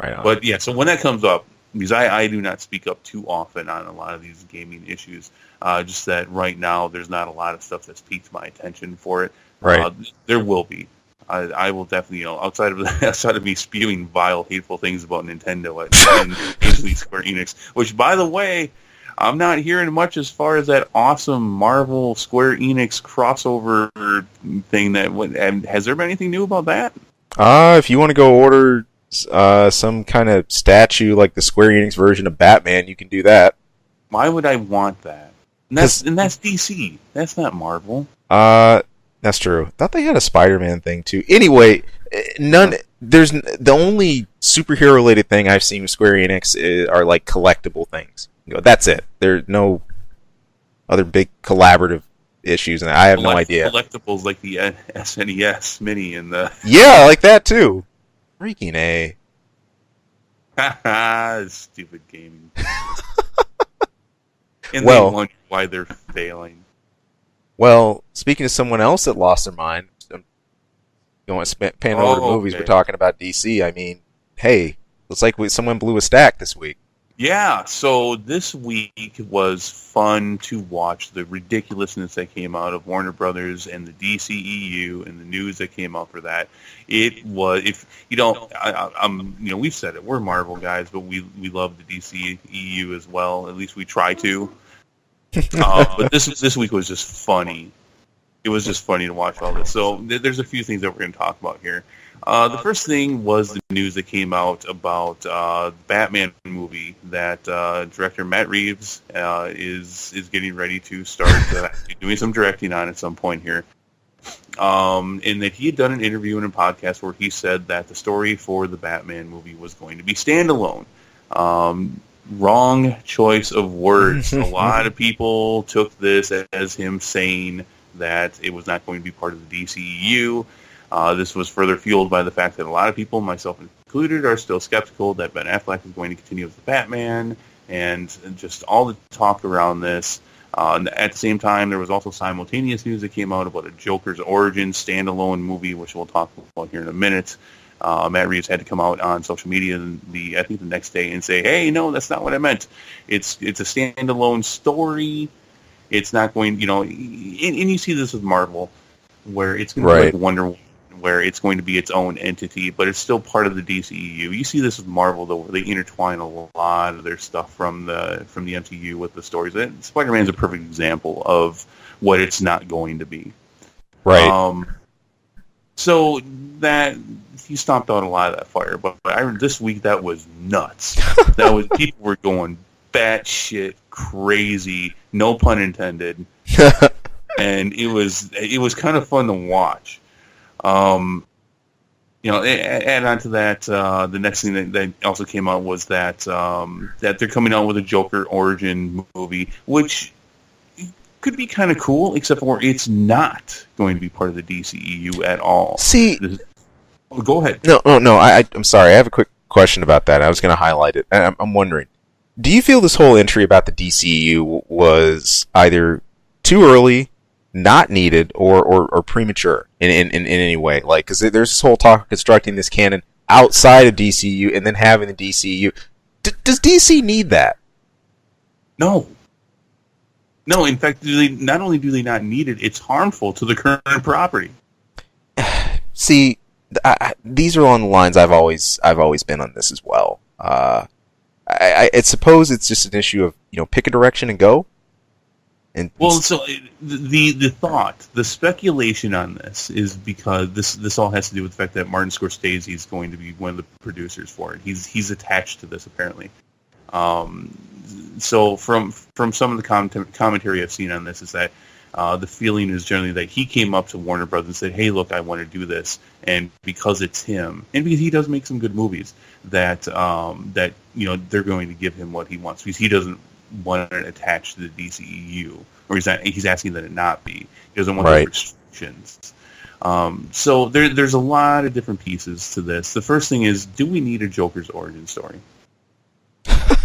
Right on. But yeah, so when that comes up, because I do not speak up too often on a lot of these gaming issues, just that right now there's not a lot of stuff that's piqued my attention for it. Right. There will be. I will definitely, outside of me spewing vile, hateful things about Nintendo and usually Square Enix, which, by the way, I'm not hearing much as far as that awesome Marvel Square Enix crossover thing. Has there been anything new about that? If you want to go order some kind of statue like the Square Enix version of Batman, you can do that. Why would I want that? And that's DC. That's not Marvel. That's true. I thought they had a Spider-Man thing too. Anyway, there's the only superhero related thing I've seen with Square Enix are like collectible things. That's it. There's no other big collaborative issues, and I have no idea. Collectibles like the SNES Mini and the like that too. Freaking A. Stupid gaming. And they wonder why they're failing. Well, speaking of someone else that lost their mind, panning over the movies, we're talking about DC. I mean, hey, looks like someone blew a stack this week. Yeah, so this week was fun to watch the ridiculousness that came out of Warner Brothers and the DCEU and the news that came out for that. It was, we've said it, we're Marvel guys, but we love the DCEU as well. At least we try to. But this week was just funny. It was just funny to watch all this. So there's a few things that we're going to talk about here. The first thing was the news that came out about the Batman movie that director Matt Reeves is getting ready to start doing some directing on at some point here. And that he had done an interview and a podcast where he said that the story for the Batman movie was going to be standalone. Wrong choice of words. A lot of people took this as him saying that it was not going to be part of the DCEU. This was further fueled by the fact that a lot of people, myself included, are still skeptical that Ben Affleck is going to continue as the Batman, and just all the talk around this. At the same time, there was also simultaneous news that came out about a Joker's origin standalone movie, which we'll talk about here in a minute. Matt Reeves had to come out on social media, I think the next day, and say, "Hey, no, that's not what I meant. It's a standalone story. It's not going, and you see this with Marvel, where it's going to be like Wonder Woman, where it's going to be its own entity, but it's still part of the DCEU. You see this with Marvel, though, where they intertwine a lot of their stuff from the MCU with the stories. Spider-Man's a perfect example of what it's not going to be. Right. So he stomped out a lot of that fire. But this week that was nuts. That was people were going batshit crazy, no pun intended, and it was kind of fun to watch. Add on to that, the next thing that also came out was that that they're coming out with a Joker origin movie, which could be kind of cool, except for it's not going to be part of the DCEU at all. See, go ahead. No. I'm sorry. I have a quick question about that. I was going to highlight it. I'm wondering, do you feel this whole entry about the DCEU was either too early, not needed, or premature in any way? Like, because there's this whole talk of constructing this canon outside of DCEU and then having the DCEU. Does DC need that? No. No, in fact, not only do they not need it, it's harmful to the current property. See, these are along the lines I've always been on this as well. I suppose it's just an issue of pick a direction and go. And so the speculation on this is because this all has to do with the fact that Martin Scorsese is going to be one of the producers for it. He's attached to this apparently. So from some of the commentary I've seen on this is that the feeling is generally that he came up to Warner Brothers and said, "Hey, look, I want to do this," and because it's him, and because he does make some good movies, that they're going to give him what he wants because he doesn't want it attached to the DCEU, or he's asking that it not be. He doesn't want the restrictions. So there's a lot of different pieces to this. The first thing is, do we need a Joker's origin story?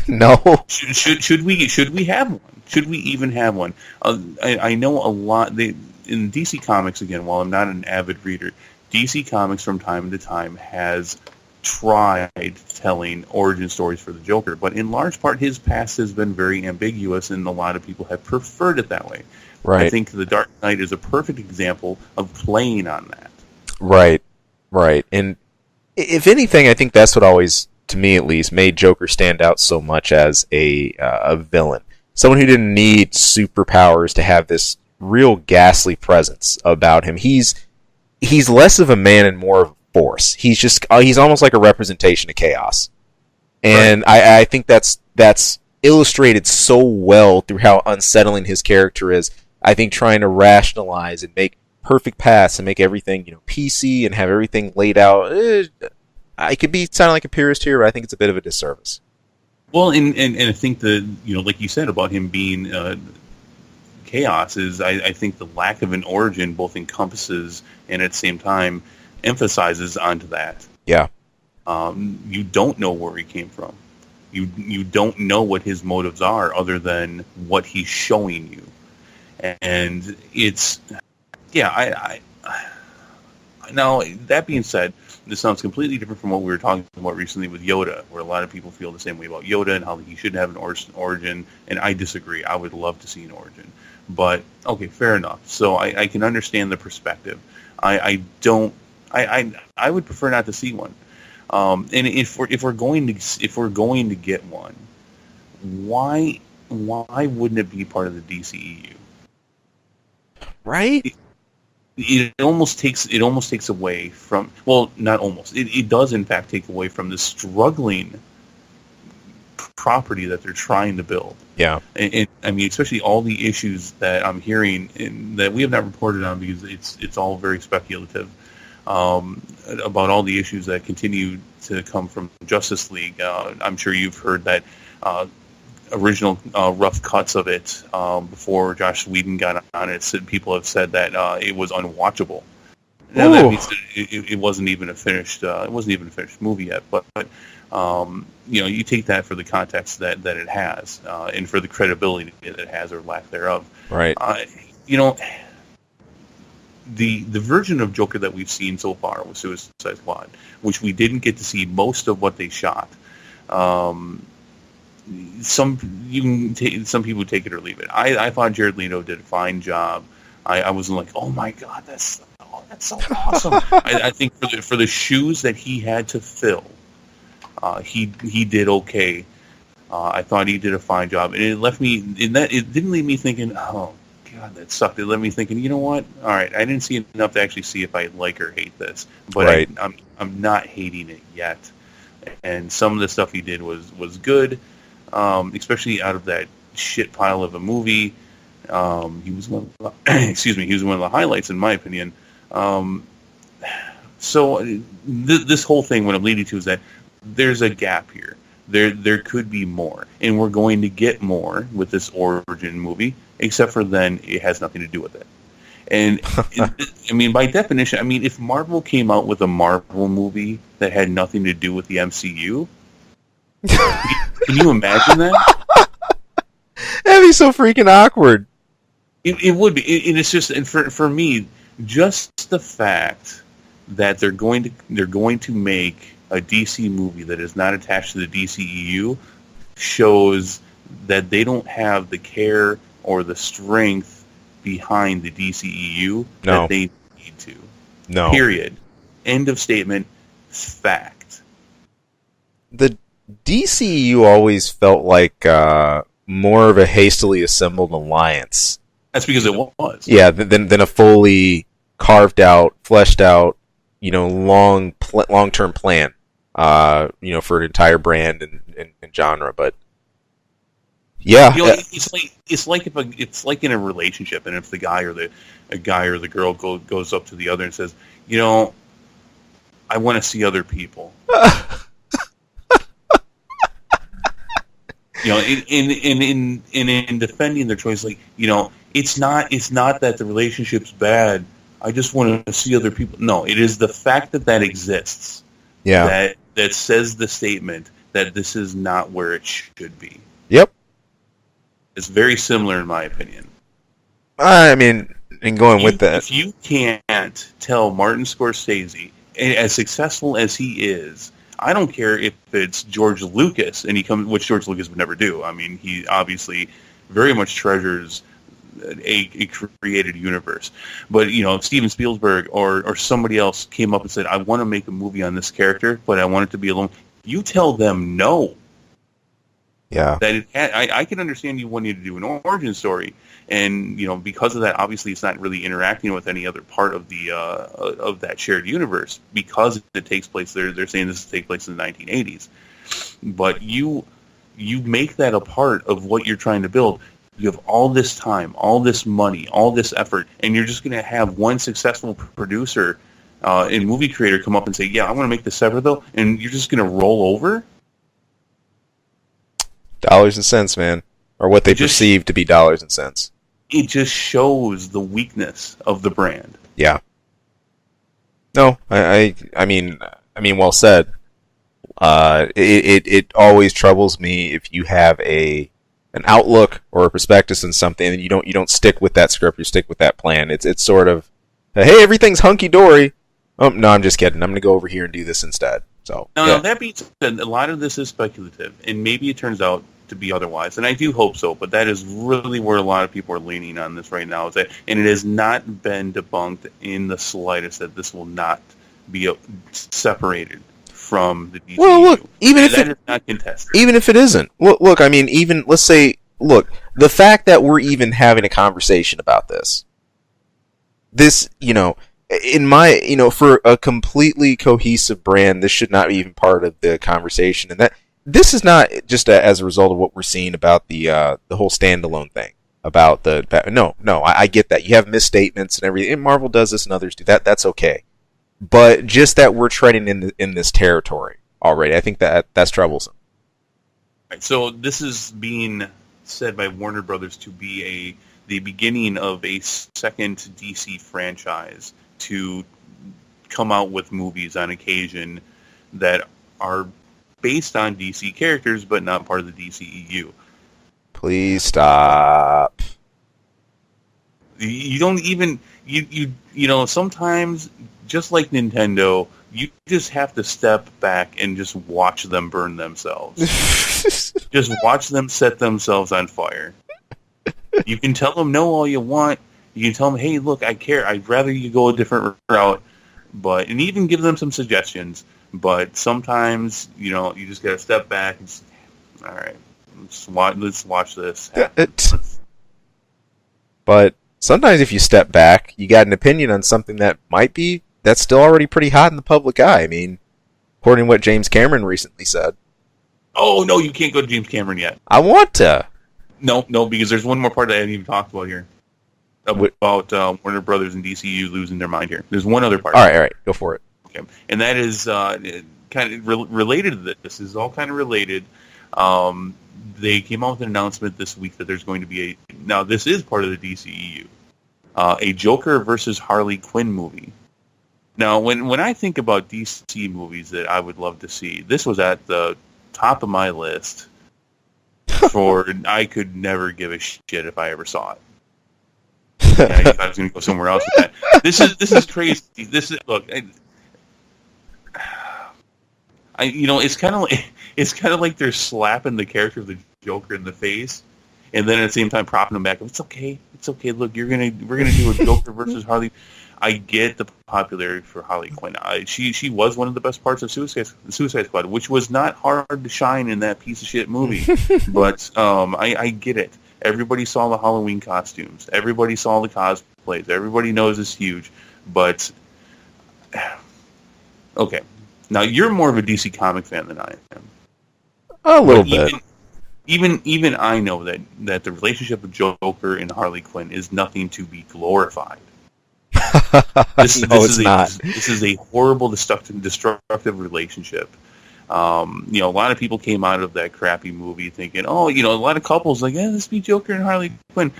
No. Should we have one? Should we even have one? I know a lot. In DC Comics, again, while I'm not an avid reader, DC Comics from time to time has tried telling origin stories for the Joker, but in large part his past has been very ambiguous, and a lot of people have preferred it that way. Right. I think The Dark Knight is a perfect example of playing on that. Right. And if anything, I think that's what always, to me at least, made Joker stand out so much as a villain. Someone who didn't need superpowers to have this real ghastly presence about him. He's less of a man and more of a force. He's almost like a representation of chaos. And right. I think that's illustrated so well through how unsettling his character is. I think trying to rationalize and make perfect paths and make everything PC and have everything laid out. I could be sounding like a purist here, but I think it's a bit of a disservice. Well, and I think that, like you said about him being chaos is, I think the lack of an origin both encompasses and at the same time emphasizes onto that. Yeah. You don't know where he came from. You don't know what his motives are other than what he's showing you. And it's, yeah, now, that being said, this sounds completely different from what we were talking about recently with Yoda, where a lot of people feel the same way about Yoda and how he should have an origin, and I disagree. I would love to see an origin. But, okay, fair enough. So I can understand the perspective. I would prefer not to see one. And if we're going to get one, why wouldn't it be part of the DCEU? Right? It almost takes away from, well, not almost. It does in fact take away from the struggling property that they're trying to build. Yeah. And I mean, especially all the issues that I'm hearing and that we have not reported on because it's all very speculative. About all the issues that continue to come from Justice League. I'm sure you've heard that original rough cuts of it before Joss Whedon got on it. People have said that it was unwatchable. Now, that means that it wasn't even a finished. It wasn't even a finished movie yet. But you take that for the context that it has, and for the credibility that it has or lack thereof. Right. The version of Joker that we've seen so far was Suicide Squad, which we didn't get to see most of what they shot. Some people take it or leave it. I thought Jared Leto did a fine job. I wasn't like, oh my god, that's so awesome. I think for the shoes that he had to fill, he did okay. I thought he did a fine job, and it didn't leave me thinking, oh God, that sucked. It left me thinking, you know what? All right, I didn't see enough to actually see if I like or hate this, but Right. I'm not hating it yet. And some of the stuff he did was good, especially out of that shit pile of a movie. He was one of the, excuse me, he was one of the highlights in my opinion. This whole thing, what I'm leading to is that there's a gap here. There could be more, and we're going to get more with this origin movie, except for then it has nothing to do with it. And I mean, by definition, I mean, if Marvel came out with a Marvel movie that had nothing to do with the MCU, can you imagine that? That'd be so freaking awkward. It would be, and it's just, and for me, just the fact that they're going to make a DC movie that is not attached to the DCEU shows that they don't have the care or the strength behind the DCEU that they need to. No. Period. End of statement. Fact. The DCEU always felt like more of a hastily assembled alliance. That's because it was. Yeah, than a fully carved out, fleshed out, long-term plan. For an entire brand and genre, but yeah, it's like in a relationship, and if the guy or the girl goes up to the other and says, I want to see other people. In defending their choice, it's not that the relationship's bad. I just want to see other people. No, it is the fact that exists. Yeah. That says the statement that this is not where it should be. Yep. It's very similar in my opinion. I mean, and going with that, if you can't tell Martin Scorsese, as successful as he is, I don't care if it's George Lucas, and which George Lucas would never do. I mean, he obviously very much treasures a created universe. But, Steven Spielberg or somebody else came up and said, I want to make a movie on this character, but I want it to be alone. You tell them no. Yeah. That I can understand you wanting to do an origin story. And, because of that, obviously it's not really interacting with any other part of the of that shared universe. Because it takes place, they're saying this takes place in the 1980s. But you make that a part of what you're trying to build. You have all this time, all this money, all this effort, and you're just going to have one successful producer and movie creator come up and say, yeah, I want to make this Sevierville, and you're just going to roll over? Dollars and cents, man. Or what they perceive to be dollars and cents. It just shows the weakness of the brand. Yeah. No, I mean, well said. It always troubles me if you have an outlook or a prospectus in something, and you don't stick with that script, you stick with that plan. It's sort of, hey, everything's hunky dory. Oh no, I'm just kidding. I'm going to go over here and do this instead. So no, that being said, a lot of this is speculative, and maybe it turns out to be otherwise, and I do hope so. But that is really where a lot of people are leaning on this right now. And it has not been debunked in the slightest that this will not be separated from the DCEU. Well, look, even if that is not contested. Even if it isn't. Look, I mean, even, let's say, look, the fact that we're even having a conversation about this, in my, for a completely cohesive brand, this should not be even part of the conversation. And that, this is not just as a result of what we're seeing about the whole standalone thing. About I get that. You have misstatements and everything. And Marvel does this and others do that. That's okay. But just that we're treading in this territory already, I think that's troublesome. Right, so this is being said by Warner Brothers to be the beginning of a second DC franchise to come out with movies on occasion that are based on DC characters but not part of the DCEU. Please stop. You don't even sometimes, just like Nintendo, you just have to step back and just watch them burn themselves. Just watch them set themselves on fire. You can tell them no all you want. You can tell them, hey, look, I care. I'd rather you go a different route. And even give them some suggestions. But sometimes, you just got to step back and say, all right, let's watch this. But sometimes if you step back, you got an opinion on something that's still already pretty hot in the public eye. I mean, according to what James Cameron recently said. Oh, no, you can't go to James Cameron yet. I want to. No, because there's one more part that I haven't even talked about here. About Warner Brothers and DCEU losing their mind here. There's one other part. All right, go for it. Okay, and that is kind of related to this. This is all kind of related. They came out with an announcement this week that there's going to be now this is part of the DCEU, a Joker versus Harley Quinn movie. Now, when I think about DC movies that I would love to see, this was at the top of my list. For I could never give a shit if I ever saw it. Yeah, I was going to go somewhere else with that. This is crazy. This is look. It's kind of like they're slapping the character of the Joker in the face, and then at the same time propping him back. It's okay. Look, we're gonna do a Joker versus Harley. I get the popularity for Harley Quinn. She was one of the best parts of Suicide Squad, which was not hard to shine in that piece of shit movie. But I get it. Everybody saw the Halloween costumes. Everybody saw the cosplays. Everybody knows it's huge. But okay, now you're more of a DC comic fan than I am. A little bit. Even I know that the relationship of Joker and Harley Quinn is nothing to be glorified. This is a horrible, destructive relationship. A lot of people came out of that crappy movie thinking, a lot of couples like, yeah, let's be Joker and Harley Quinn.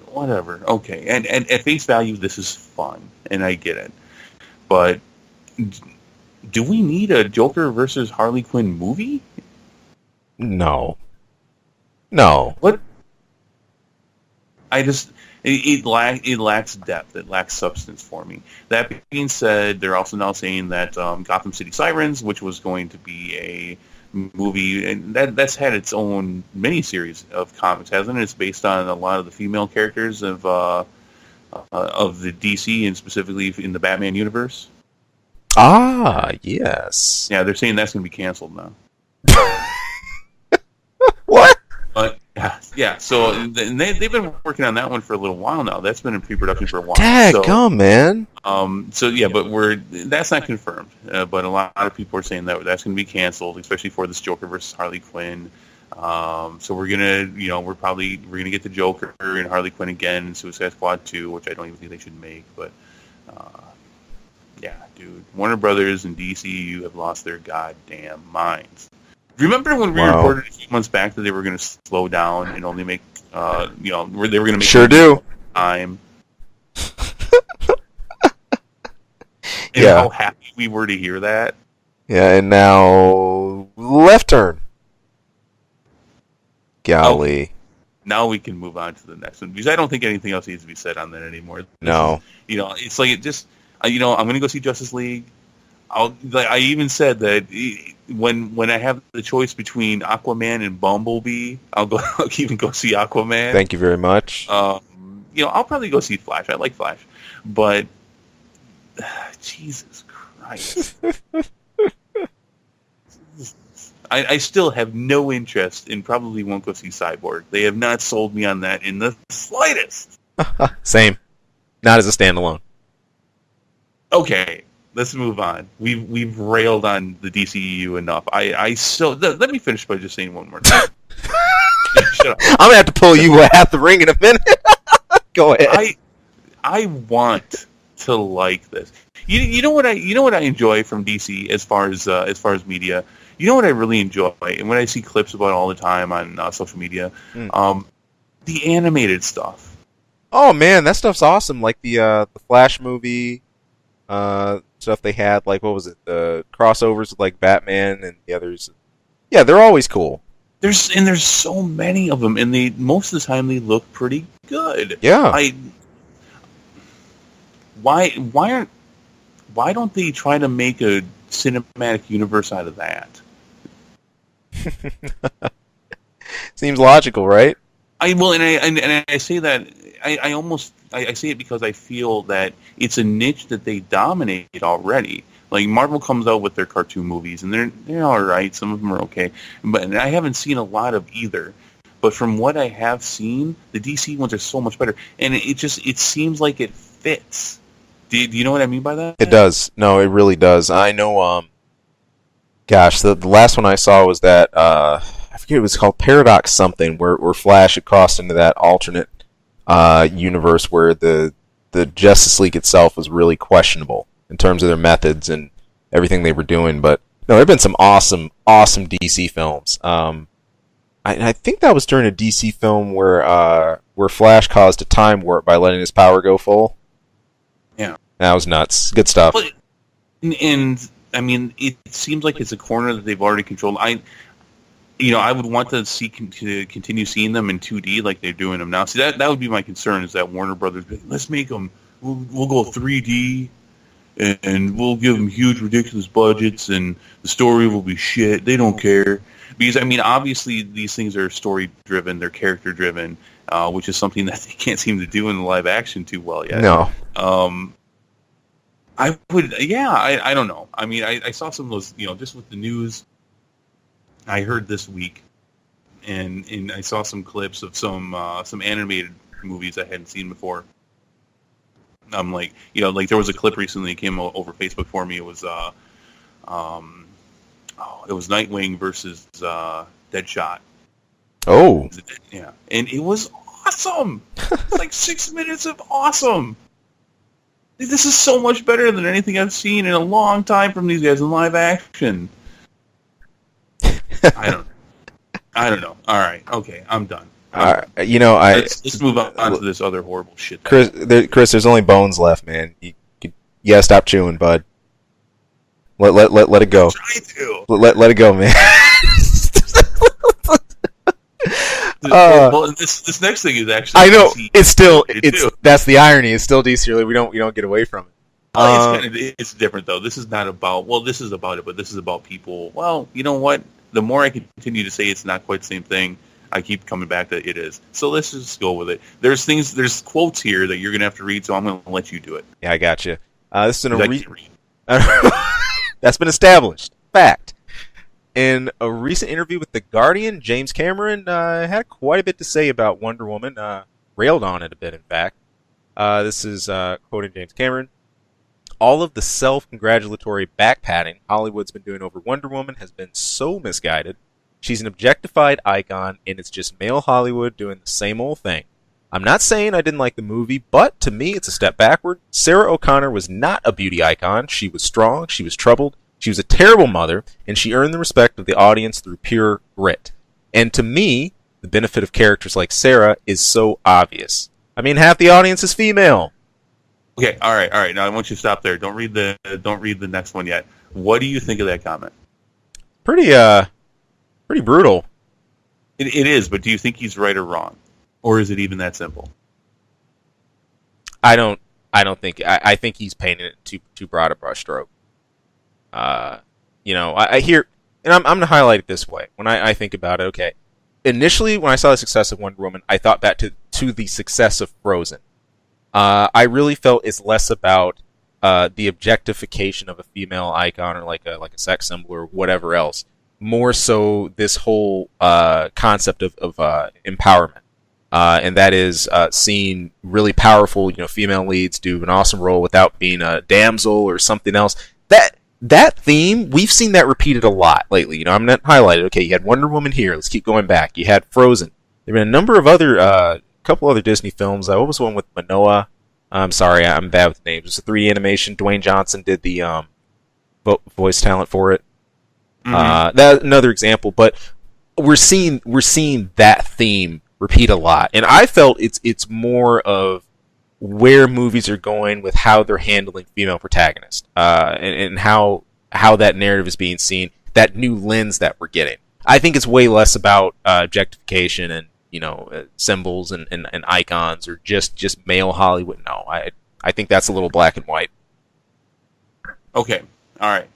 Whatever, okay. And at face value, this is fun, and I get it. But do we need a Joker versus Harley Quinn movie? No. What? It lacks depth. It lacks substance for me. That being said, they're also now saying that Gotham City Sirens, which was going to be a movie, and that's had its own miniseries of comics, hasn't it? It's based on a lot of the female characters of the DC, and specifically in the Batman universe. Ah, yes. Yeah, they're saying that's going to be canceled now. What? But yeah. So they've been working on that one for a little while now. That's been in pre-production for a while. Daggum, man. So yeah, but that's not confirmed. But a lot of people are saying that's going to be canceled, especially for this Joker versus Harley Quinn. So we're gonna get the Joker and Harley Quinn again in Suicide Squad 2, which I don't even think they should make. But yeah, dude, Warner Brothers and DCEU have lost their goddamn minds. Remember when we reported a few months back that they were going to slow down and only make, they were going to make sure do time. And how happy we were to hear that. Yeah, and now left turn. Golly. Okay. Now we can move on to the next one because I don't think anything else needs to be said on that anymore. It's like I'm going to go see Justice League. I even said that when I have the choice between Aquaman and Bumblebee, I'll even go see Aquaman. Thank you very much. I'll probably go see Flash. I like Flash, but Jesus Christ, I still have no interest and probably won't go see Cyborg. They have not sold me on that in the slightest. Same, not as a standalone. Okay. Let's move on. We've railed on the DCEU enough. Let me finish by just saying one more time. Shut up. I'm gonna have to pull you at the ring in a minute. Go ahead. I want to like this. You know what I enjoy from DC as far as media. You know what I really enjoy, and when I see clips about it all the time on social media, the animated stuff. Oh man, that stuff's awesome. Like the Flash movie. Stuff they had, like, what was it? The crossovers with, like, Batman and the others. Yeah, they're always cool. There's so many of them, and most of the time they look pretty good. Yeah. Why don't they try to make a cinematic universe out of that? Seems logical, right? I say that I say it because I feel that it's a niche that they dominate already. Like Marvel comes out with their cartoon movies, and they're all right. Some of them are okay, but I haven't seen a lot of either. But from what I have seen, the DC ones are so much better, and it seems like it fits. Do you know what I mean by that? It does. No, it really does. I know. Gosh, the last one I saw was that I forget, it was called Paradox something, where Flash had crossed into that alternate universe where the Justice League itself was really questionable in terms of their methods and everything they were doing. But no, there have been some awesome DC films. I think that was during a DC film where Flash caused a time warp by letting his power go full. Yeah, that was nuts. Good stuff. But, and I mean, it seems like it's a corner that they've already controlled. I would want to continue seeing them in 2D like they're doing them now. See, that would be my concern, is that Warner Brothers, let's make them. We'll go 3D, and we'll give them huge, ridiculous budgets, and the story will be shit. They don't care. Because, I mean, obviously these things are story-driven, they're character-driven, which is something that they can't seem to do in the live action too well yet. No. I don't know. I mean, I saw some of those, just with the news I heard this week, and I saw some clips of some animated movies I hadn't seen before. I'm like, like there was a clip recently that came over Facebook for me. It was Nightwing versus Deadshot. Oh. Yeah. And it was awesome. Like 6 minutes of awesome. This is so much better than anything I've seen in a long time from these guys in live action. I don't know. All right. Okay. I'm done. Let's move on to this other horrible shit. Chris, there's only bones left, man. You gotta stop chewing, bud. Let it go. Try to. Let it go, man. Well, this next thing is actually. I know DC. it's that's the irony. It's still DC related. We don't get away from it. It's different though. This is not about. Well, this is about it, but this is about people. Well, you know what? The more I continue to say it's not quite the same thing, I keep coming back that it is. So let's just go with it. There's quotes here that you're gonna have to read, so I'm gonna let you do it. Yeah, I got you. This is that's been established. Fact. In a recent interview with The Guardian, James Cameron had quite a bit to say about Wonder Woman, railed on it a bit, in fact. This is quoting James Cameron. All of the self-congratulatory back-patting Hollywood's been doing over Wonder Woman has been so misguided. She's an objectified icon, and it's just male Hollywood doing the same old thing. I'm not saying I didn't like the movie, but to me it's a step backward. Sarah O'Connor was not a beauty icon. She was strong, she was troubled, she was a terrible mother, and she earned the respect of the audience through pure grit. And to me, the benefit of characters like Sarah is so obvious. I mean, half the audience is female. Okay, all right. Now I want you to stop there. Don't read the next one yet. What do you think of that comment? Pretty brutal. It is, but do you think he's right or wrong, or is it even that simple? I don't think. I think he's painting it too broad a brushstroke. I hear, and I'm going to highlight it this way. When I think about it, okay, initially when I saw the success of Wonder Woman, I thought back to the success of Frozen. I really felt it's less about the objectification of a female icon or like a sex symbol or whatever else. More so this whole concept of empowerment. And that is seeing really powerful, female leads do an awesome role without being a damsel or something else. That theme, we've seen that repeated a lot lately. I'm not highlighted. Okay, you had Wonder Woman here. Let's keep going back. You had Frozen. There have been a number of other, couple other Disney films. What was one with Manoa? I'm sorry, I'm bad with names. It was a 3D animation. Dwayne Johnson did the voice talent for it. Mm-hmm. That's another example. But we're seeing that theme repeat a lot, and I felt it's more of where movies are going with how they're handling female protagonists, and how that narrative is being seen, that new lens that we're getting. I think it's way less about objectification and symbols and icons or just male Hollywood. No, I think that's a little black and white. Okay, all right.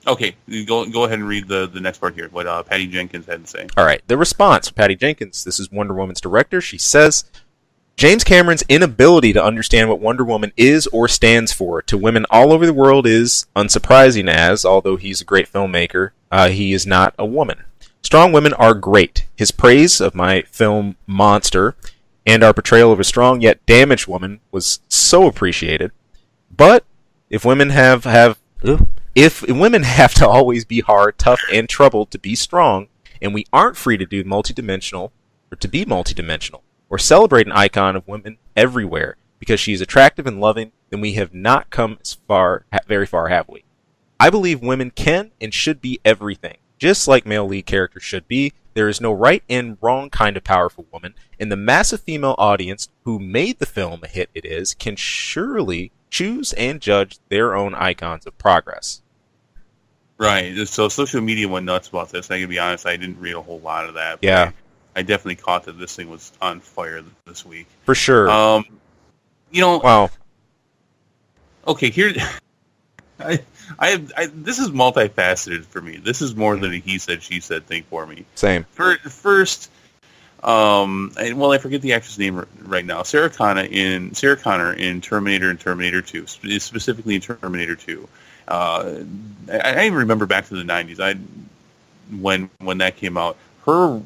Okay, go ahead and read the next part here. What Patty Jenkins had to say. All right, the response from Patty Jenkins. This is Wonder Woman's director. She says, James Cameron's inability to understand what Wonder Woman is or stands for to women all over the world is unsurprising, as, although he's a great filmmaker, he is not a woman. Strong women are great. His praise of my film Monster and our portrayal of a strong yet damaged woman was so appreciated. But if women if women have to always be hard, tough, and troubled to be strong, and we aren't free to be multidimensional, or celebrate an icon of women everywhere because she is attractive and loving, then we have not come very far, have we? I believe women can and should be everything, just like male lead characters should be. There is no right and wrong kind of powerful woman, and the massive female audience who made the film the hit it is can surely choose and judge their own icons of progress. Right. So social media went nuts about this. I can be honest, I didn't read a whole lot of that. Yeah. I definitely caught that this thing was on fire this week. For sure. Wow. Okay, here. This is multifaceted for me. This is more than a he said, she said thing for me. Same. First, I forget the actress' name right now. Sarah Connor in Terminator and Terminator 2, specifically in Terminator 2. I remember back to the 90s. When that came out, her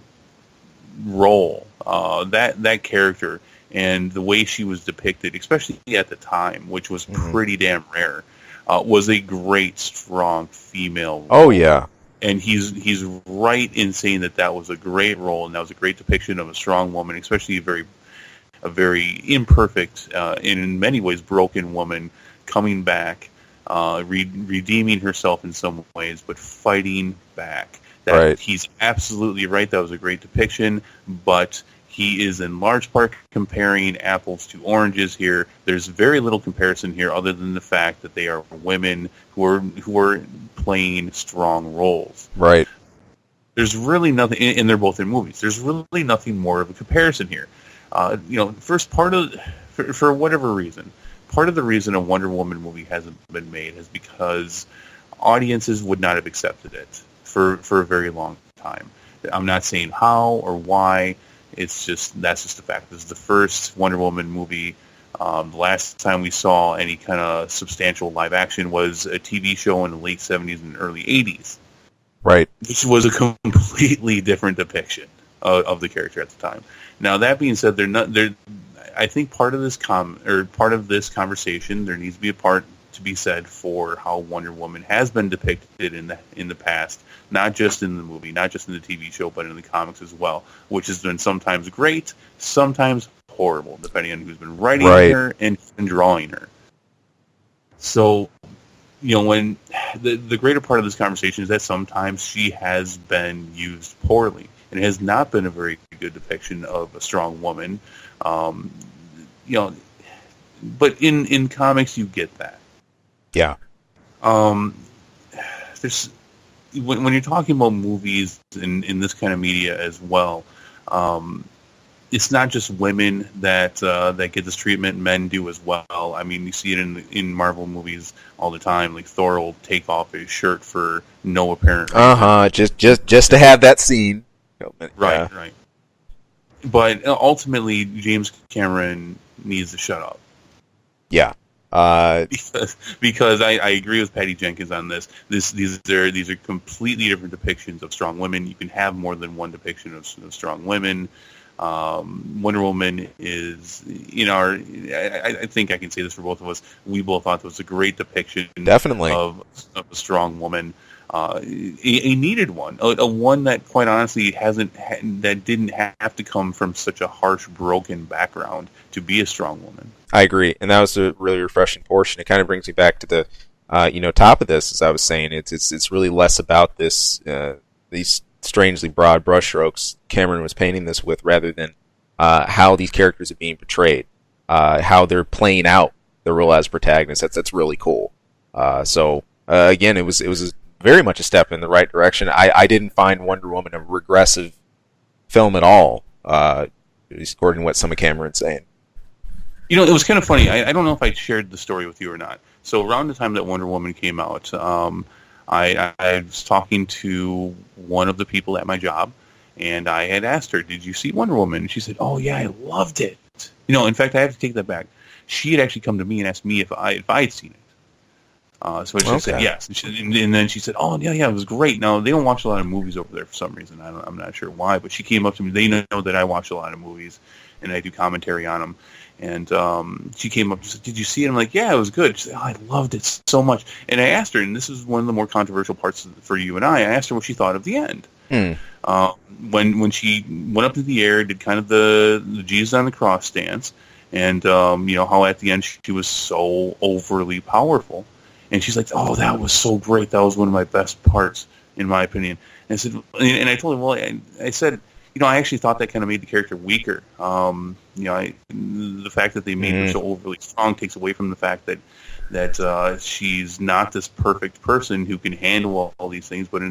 role, that character, and the way she was depicted, especially at the time, which was pretty damn rare, was a great, strong female role. Oh yeah. And he's right in saying that was a great role, and that was a great depiction of a strong woman, especially a very imperfect, and in many ways broken woman coming back, redeeming herself in some ways, but fighting back. Right. He's absolutely right. That was a great depiction, but he is in large part comparing apples to oranges here. There's very little comparison here, other than the fact that they are women who are playing strong roles. Right. There's really nothing, and they're both in movies. There's really nothing more of a comparison here. First part of, for whatever reason, part of the reason a Wonder Woman movie hasn't been made is because audiences would not have accepted it for a very long time. I'm not saying how or why. That's just a fact. This is the first Wonder Woman movie. The last time we saw any kind of substantial live action was a TV show in the late 70s and early 80s. Right. Which was a completely different depiction of the character at the time. Now, that being said, I think part of this conversation, there needs to be a part to be said for how Wonder Woman has been depicted in the past, not just in the movie, not just in the TV show, but in the comics as well, which has been sometimes great, sometimes horrible, depending on who's been writing her and who's been drawing her. So, when the greater part of this conversation is that sometimes she has been used poorly, and it has not been a very good depiction of a strong woman. But in comics, you get that. Yeah. There's when you're talking about movies in this kind of media as well, it's not just women that get this treatment. Men do as well. I mean, you see it in Marvel movies all the time. Like Thor will take off his shirt for no apparent reason. Just to have that scene. Right. But ultimately, James Cameron needs to shut up. Yeah. Because I agree with Patty Jenkins on this. These are completely different depictions of strong women. You can have more than one depiction of strong women. Wonder Woman is, I think I can say this for both of us. We both thought it was a great depiction, definitely, of a strong woman. A needed one, a one that quite honestly didn't have to come from such a harsh, broken background to be a strong woman. I agree, and that was a really refreshing portion. It kind of brings me back to the, top of this, as I was saying. It's really less about this, these strangely broad brushstrokes Cameron was painting this with, rather than how these characters are being portrayed, how they're playing out the role as protagonists. That's really cool. Again, it was very much a step in the right direction. I didn't find Wonder Woman a regressive film at all, at least according to what some of Cameron's saying. It was kind of funny. I don't know if I shared the story with you or not. So around the time that Wonder Woman came out, I was talking to one of the people at my job, and I had asked her, "Did you see Wonder Woman?" And she said, "Oh yeah, I loved it." In fact, I have to take that back. She had actually come to me and asked me if I had seen it. So she said yes, and then she said, "Oh yeah, it was great." Now they don't watch a lot of movies over there for some reason. I'm not sure why, but she came up to me. They know that I watch a lot of movies, and I do commentary on them. And she came up and said, "Did you see it?" I'm like, "Yeah, it was good." She said, "Oh, I loved it so much." And I asked her, and this is one of the more controversial parts for you and I asked her what she thought of the end. When she went up to the air, did kind of the Jesus on the cross stance, and how at the end she was so overly powerful. And she's like, "Oh, that was so great. That was one of my best parts, in my opinion." And I said, and I told her, well, I said, I actually thought that kind of made the character weaker. The fact that they made her so overly strong takes away from the fact that she's not this perfect person who can handle all these things, but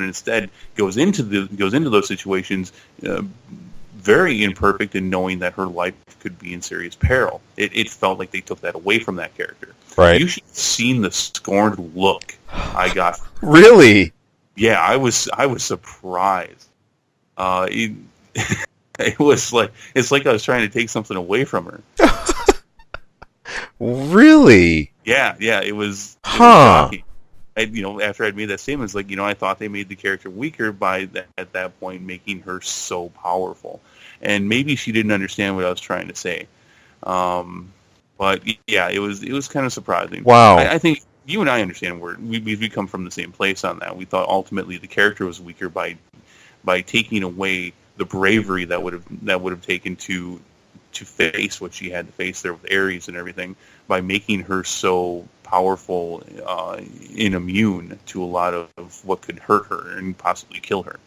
instead goes into those situations very imperfect and knowing that her life could be in serious peril. It felt like they took that away from that character. Right. You should have seen the scorned look I got. Really? Yeah, I was surprised. It was like it's like I was trying to take something away from her. Really? Yeah, it was. It was shocking. After I'd made that statement, it's like, I thought they made the character weaker by at that point making her so powerful, and maybe she didn't understand what I was trying to say. But yeah, it was kind of surprising. Wow. I think you and I understand we come from the same place on that. We thought ultimately the character was weaker by taking away the bravery that would have taken to face what she had to face there with Ares and everything, by making her so powerful and immune to a lot of what could hurt her and possibly kill her.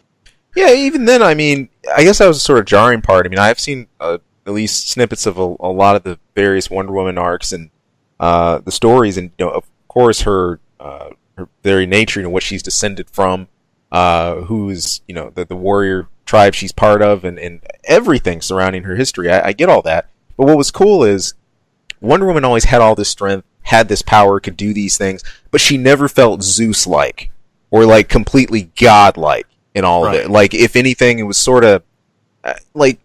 Yeah, even then, I mean, I guess that was a sort of jarring part. I mean, I've seen at least snippets of a lot of the various Wonder Woman arcs and the stories, and of course her very nature, what she's descended from, who's the warrior tribe she's part of, and everything surrounding her history. I get all that, but what was cool is Wonder Woman always had all this strength, had this power, could do these things, but she never felt Zeus-like or like completely godlike in all of it. Like, if anything, it was sort of like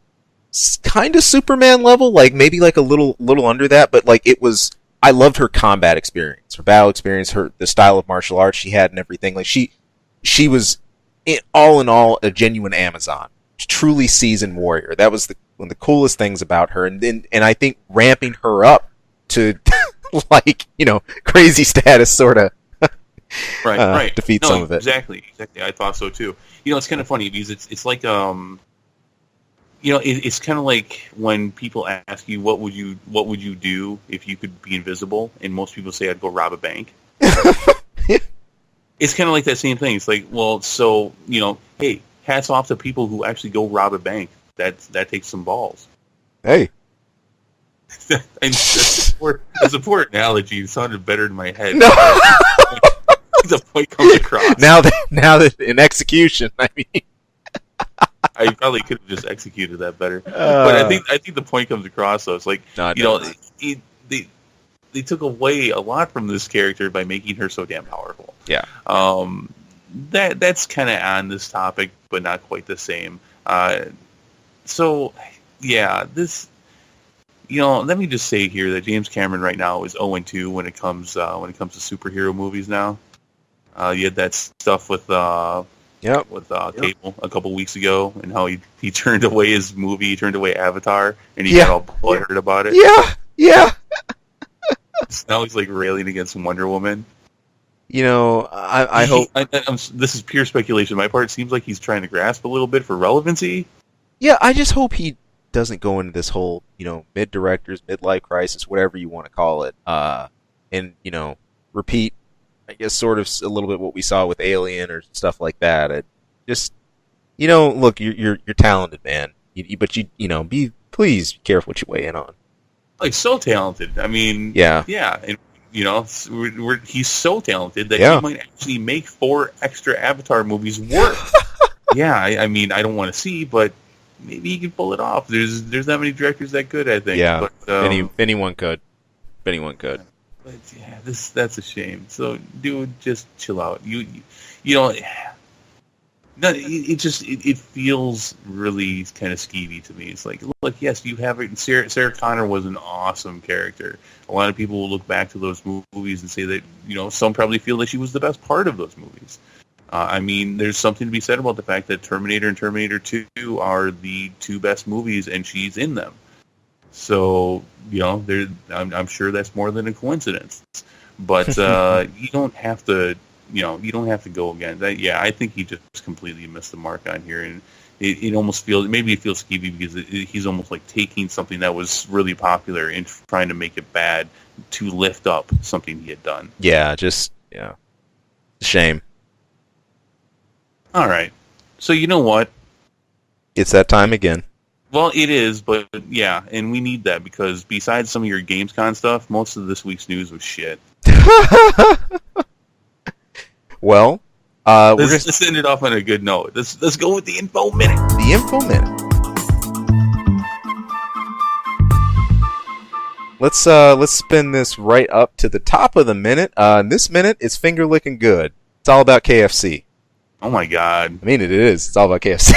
kind of Superman level, like maybe like a little under that, but like it was. I loved her combat experience, her battle experience, the style of martial arts she had, and everything. Like she was all in all a genuine Amazon, truly seasoned warrior. That was one of the coolest things about her, and I think ramping her up to like crazy status sort of right defeats some of it. Exactly. I thought so too. It's kind of funny because it's like it's kind of like when people ask you what would you do if you could be invisible, and most people say I'd go rob a bank. It's kind of like that same thing. It's like, well, so hey, hats off to people who actually go rob a bank. That takes some balls. Hey, that's a poor analogy. It sounded better in my head. No. The point comes across. Now that in execution, I mean. I probably could have just executed that better, but I think the point comes across. So it's like they took away a lot from this character by making her so damn powerful. Yeah. That's kind of on this topic, but not quite the same. So yeah, this. Let me just say here that James Cameron right now is 0-2 when it comes to superhero movies. Now, you had that stuff with. Cable a couple weeks ago, and how he turned away his movie, he turned away Avatar, and he got all butthurt about it. Yeah. So now he's like railing against Wonder Woman. I hope this is pure speculation on my part. It seems like he's trying to grasp a little bit for relevancy. Yeah, I just hope he doesn't go into this whole mid-directors, midlife crisis, whatever you want to call it, and repeat. I guess sort of a little bit what we saw with Alien or stuff like that. It just, look, you're talented, man. But please be careful what you weigh in on. Like, so talented. I mean, yeah, and he's so talented that he might actually make 4 extra Avatar movies work. Yeah, I mean, I don't want to see, but maybe he can pull it off. There's that many directors that could, I think. Yeah, but, anyone could. But yeah, that's a shame. So, dude, just chill out. No, it feels really kind of skeevy to me. It's like, look, yes, you have it. Sarah Connor was an awesome character. A lot of people will look back to those movies and say that, some probably feel that she was the best part of those movies. I mean, there's something to be said about the fact that Terminator and Terminator 2 are the two best movies, and she's in them. So, I'm sure that's more than a coincidence. But you don't have to. You don't have to go again. I think he just completely missed the mark on here, and it almost feels, maybe it feels skeevy because he's almost like taking something that was really popular and trying to make it bad to lift up something he had done. Yeah, shame. All right, so you know what? It's that time again. Well, it is, but yeah, and we need that because besides some of your Gamescom stuff, most of this week's news was shit. Well, let's end it off on a good note. Let's go with the Info Minute. The Info Minute. Let's spin this right up to the top of the minute. This minute is finger licking good. It's all about KFC. Oh my god! I mean, it is. It's all about KFC.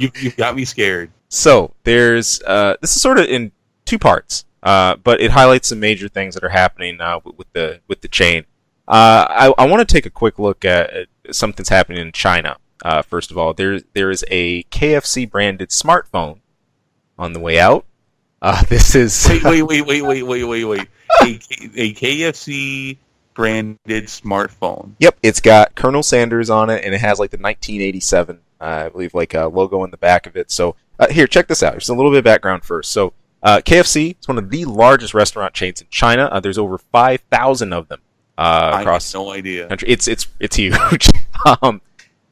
You've got me scared. So there's this is sort of in two parts, but it highlights some major things that are happening with the chain. I want to take a quick look at something's happening in China. First of all, there is a KFC branded smartphone on the way out. This is wait. A KFC branded smartphone. Yep, it's got Colonel Sanders on it, and it has like the 1987, I believe, like a logo in the back of it. So here, check this out. There's a little bit of background first. So KFC is one of the largest restaurant chains in China. There's over 5,000 of them. Across I had no idea. Country. It's huge.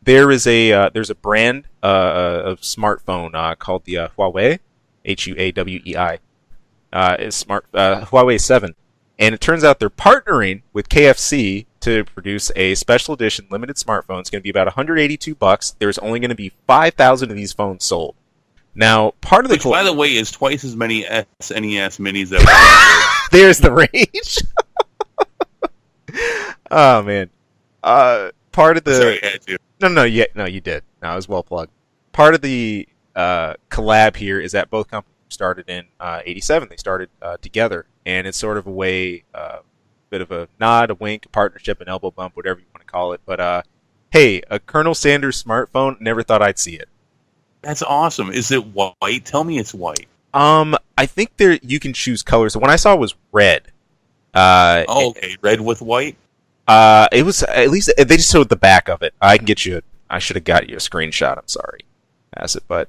There's a brand of smartphone called the Huawei, Huawei. It's Huawei 7, and it turns out they're partnering with KFC to produce a special edition limited smartphone. It's going to be about $182. There's only going to be 5,000 of these phones sold. Now, part of the which, by the way, is twice as many SNES minis that were there's the range. Oh man, part of the sorry, I had to. No, you did. No, it was well plugged. Part of the collab here is that both companies started in '87. They started together, and it's sort of a way, bit of a nod, a wink, a partnership, an elbow bump, whatever you want to call it. But hey, a Colonel Sanders smartphone. Never thought I'd see it. That's awesome. Is it white? Tell me it's white. I think you can choose colors. The one I saw was red. Okay, red with white. It was at least they just showed the back of it. I should have got you a screenshot. I'm sorry, but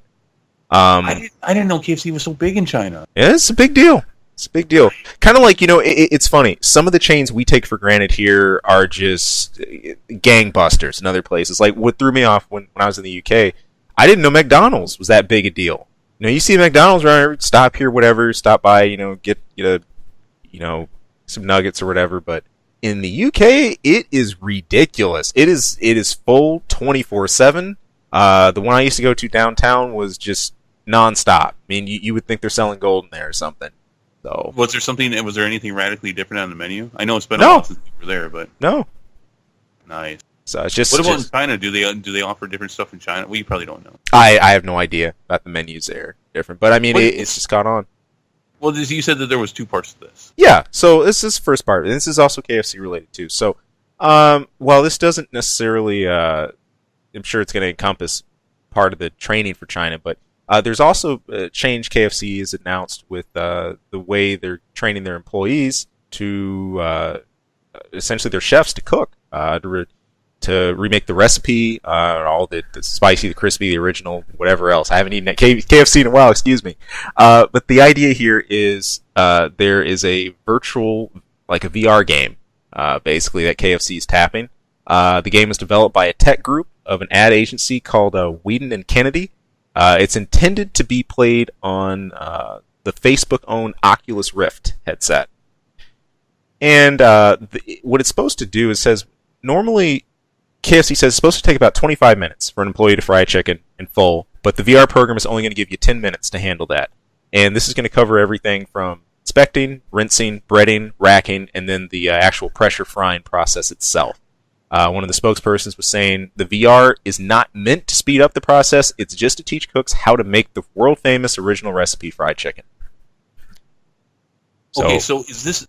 I didn't know KFC was so big in China. Yeah, it's a big deal. It's a big deal. Kind of like it's funny. Some of the chains we take for granted here are just gangbusters in other places. Like what threw me off when I was in the UK, I didn't know McDonald's was that big a deal. You see McDonald's right, stop here, whatever, stop by, get some nuggets or whatever, but in the UK, it is ridiculous. It is full 24/7. The one I used to go to downtown was just nonstop. I mean, you would think they're selling gold in there or something. So was there anything radically different on the menu? I know it's been a while since you were there, but no. Nice. So it's just. What about in China? Do they offer different stuff in China? Well, you probably don't know. I have no idea about the menus there. Different, but I mean, it's just caught on. Well, you said that there was two parts to this. Yeah, so this is the first part. And this is also KFC related too. So, while this doesn't necessarily, I'm sure it's going to encompass part of the training for China, but there's also a change KFC has announced with the way they're training their employees to essentially their chefs to cook, to remake the recipe, all the spicy, the crispy, the original, whatever else. I haven't eaten at KFC in a while, excuse me. But the idea here is there is a virtual, like a VR game, basically, that KFC is tapping. The game is developed by a tech group of an ad agency called Whedon and Kennedy. It's intended to be played on the Facebook-owned Oculus Rift headset. And what it's supposed to do is says, normally, KFC says it's supposed to take about 25 minutes for an employee to fry a chicken in full, but the VR program is only going to give you 10 minutes to handle that. And this is going to cover everything from inspecting, rinsing, breading, racking, and then the actual pressure frying process itself. One of the spokespersons was saying the VR is not meant to speed up the process. It's just to teach cooks how to make the world-famous original recipe fried chicken. Okay, so is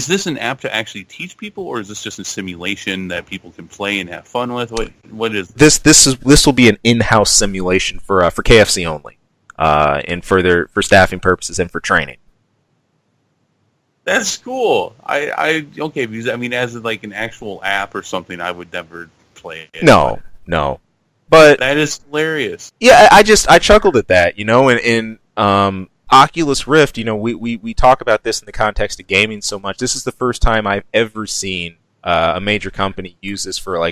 this an app to actually teach people, or is this just a simulation that people can play and have fun with? What is this? This will be an in-house simulation for KFC only, and for staffing purposes and for training. That's cool. Okay, because I mean, as like an actual app or something, I would never play it. No. But that is hilarious. Yeah, I chuckled at that, in Oculus Rift, we talk about this in the context of gaming so much. This is the first time I've ever seen a major company use this for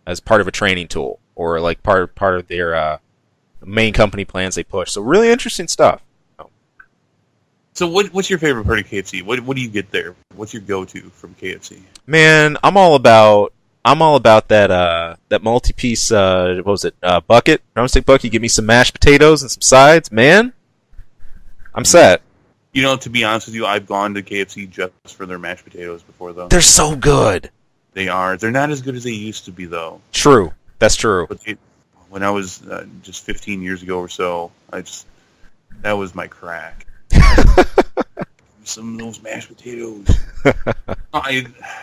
as part of a training tool or like part of their main company plans they push. So really interesting stuff. So what's your favorite part of KFC? What do you get there? What's your go-to from KFC? Man, I'm all about that multi-piece bucket, drumstick bucket. You give me some mashed potatoes and some sides, man. I'm set. To be honest with you, I've gone to KFC just for their mashed potatoes before, though. They're so good. They are. They're not as good as they used to be, though. True. That's true. But when I was just 15 years ago or so, that was my crack. Some of those mashed potatoes.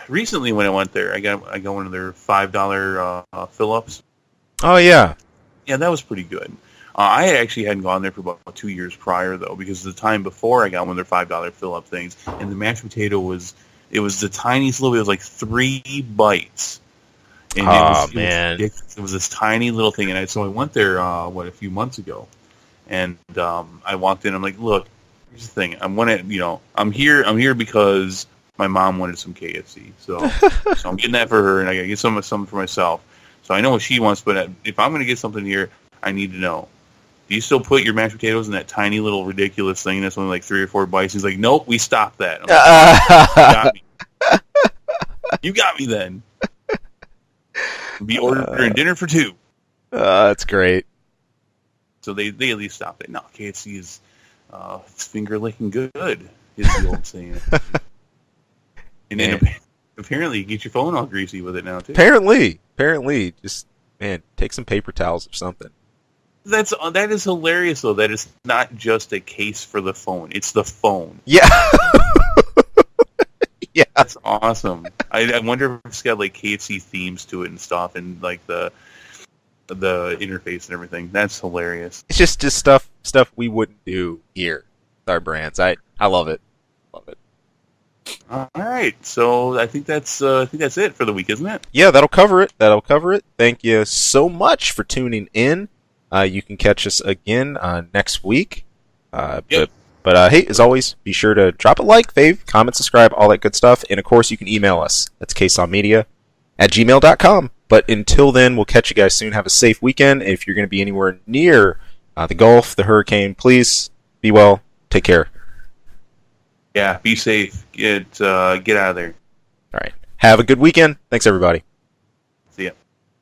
Recently when I went there, I got one of their $5 fill-ups. Oh yeah. Yeah, that was pretty good. I actually hadn't gone there for about 2 years prior, though, because the time before I got one of their $5 fill-up things, and the mashed potato was the tiniest little bit. It was like 3 bites. And it was this tiny little thing, and so I went there a few months ago, and I walked in. I'm like, look, here's the thing. I'm here because my mom wanted some KFC, so I'm getting that for her, and I gotta get some for myself. So I know what she wants, but if I'm gonna get something here, I need to know. Do you still put your mashed potatoes in that tiny little ridiculous thing that's only like 3 or 4 bites? He's like, nope, we stopped that. I'm like, you got me. You got me then. Be ordering dinner for 2. That's great. So they at least stopped it. No, KFC is it's finger licking good, is the old saying. And then apparently you get your phone all greasy with it now too. Apparently, just take some paper towels or something. That is hilarious though. That it's not just a case for the phone; it's the phone. Yeah, yeah, that's awesome. I wonder if it's got like KFC themes to it and stuff, and like the interface and everything. That's hilarious. It's just stuff we wouldn't do here with our brands. I love it. Love it. All right, so I think that's it for the week, isn't it? Yeah, that'll cover it. Thank you so much for tuning in. You can catch us again next week. Yep. But hey, as always, be sure to drop a like, fave, comment, subscribe, all that good stuff. And of course, you can email us. That's caseonmedia@gmail.com. But until then, we'll catch you guys soon. Have a safe weekend. If you're going to be anywhere near the Gulf, the hurricane, please be well. Take care. Yeah, be safe. Get out of there. All right. Have a good weekend. Thanks, everybody. See ya.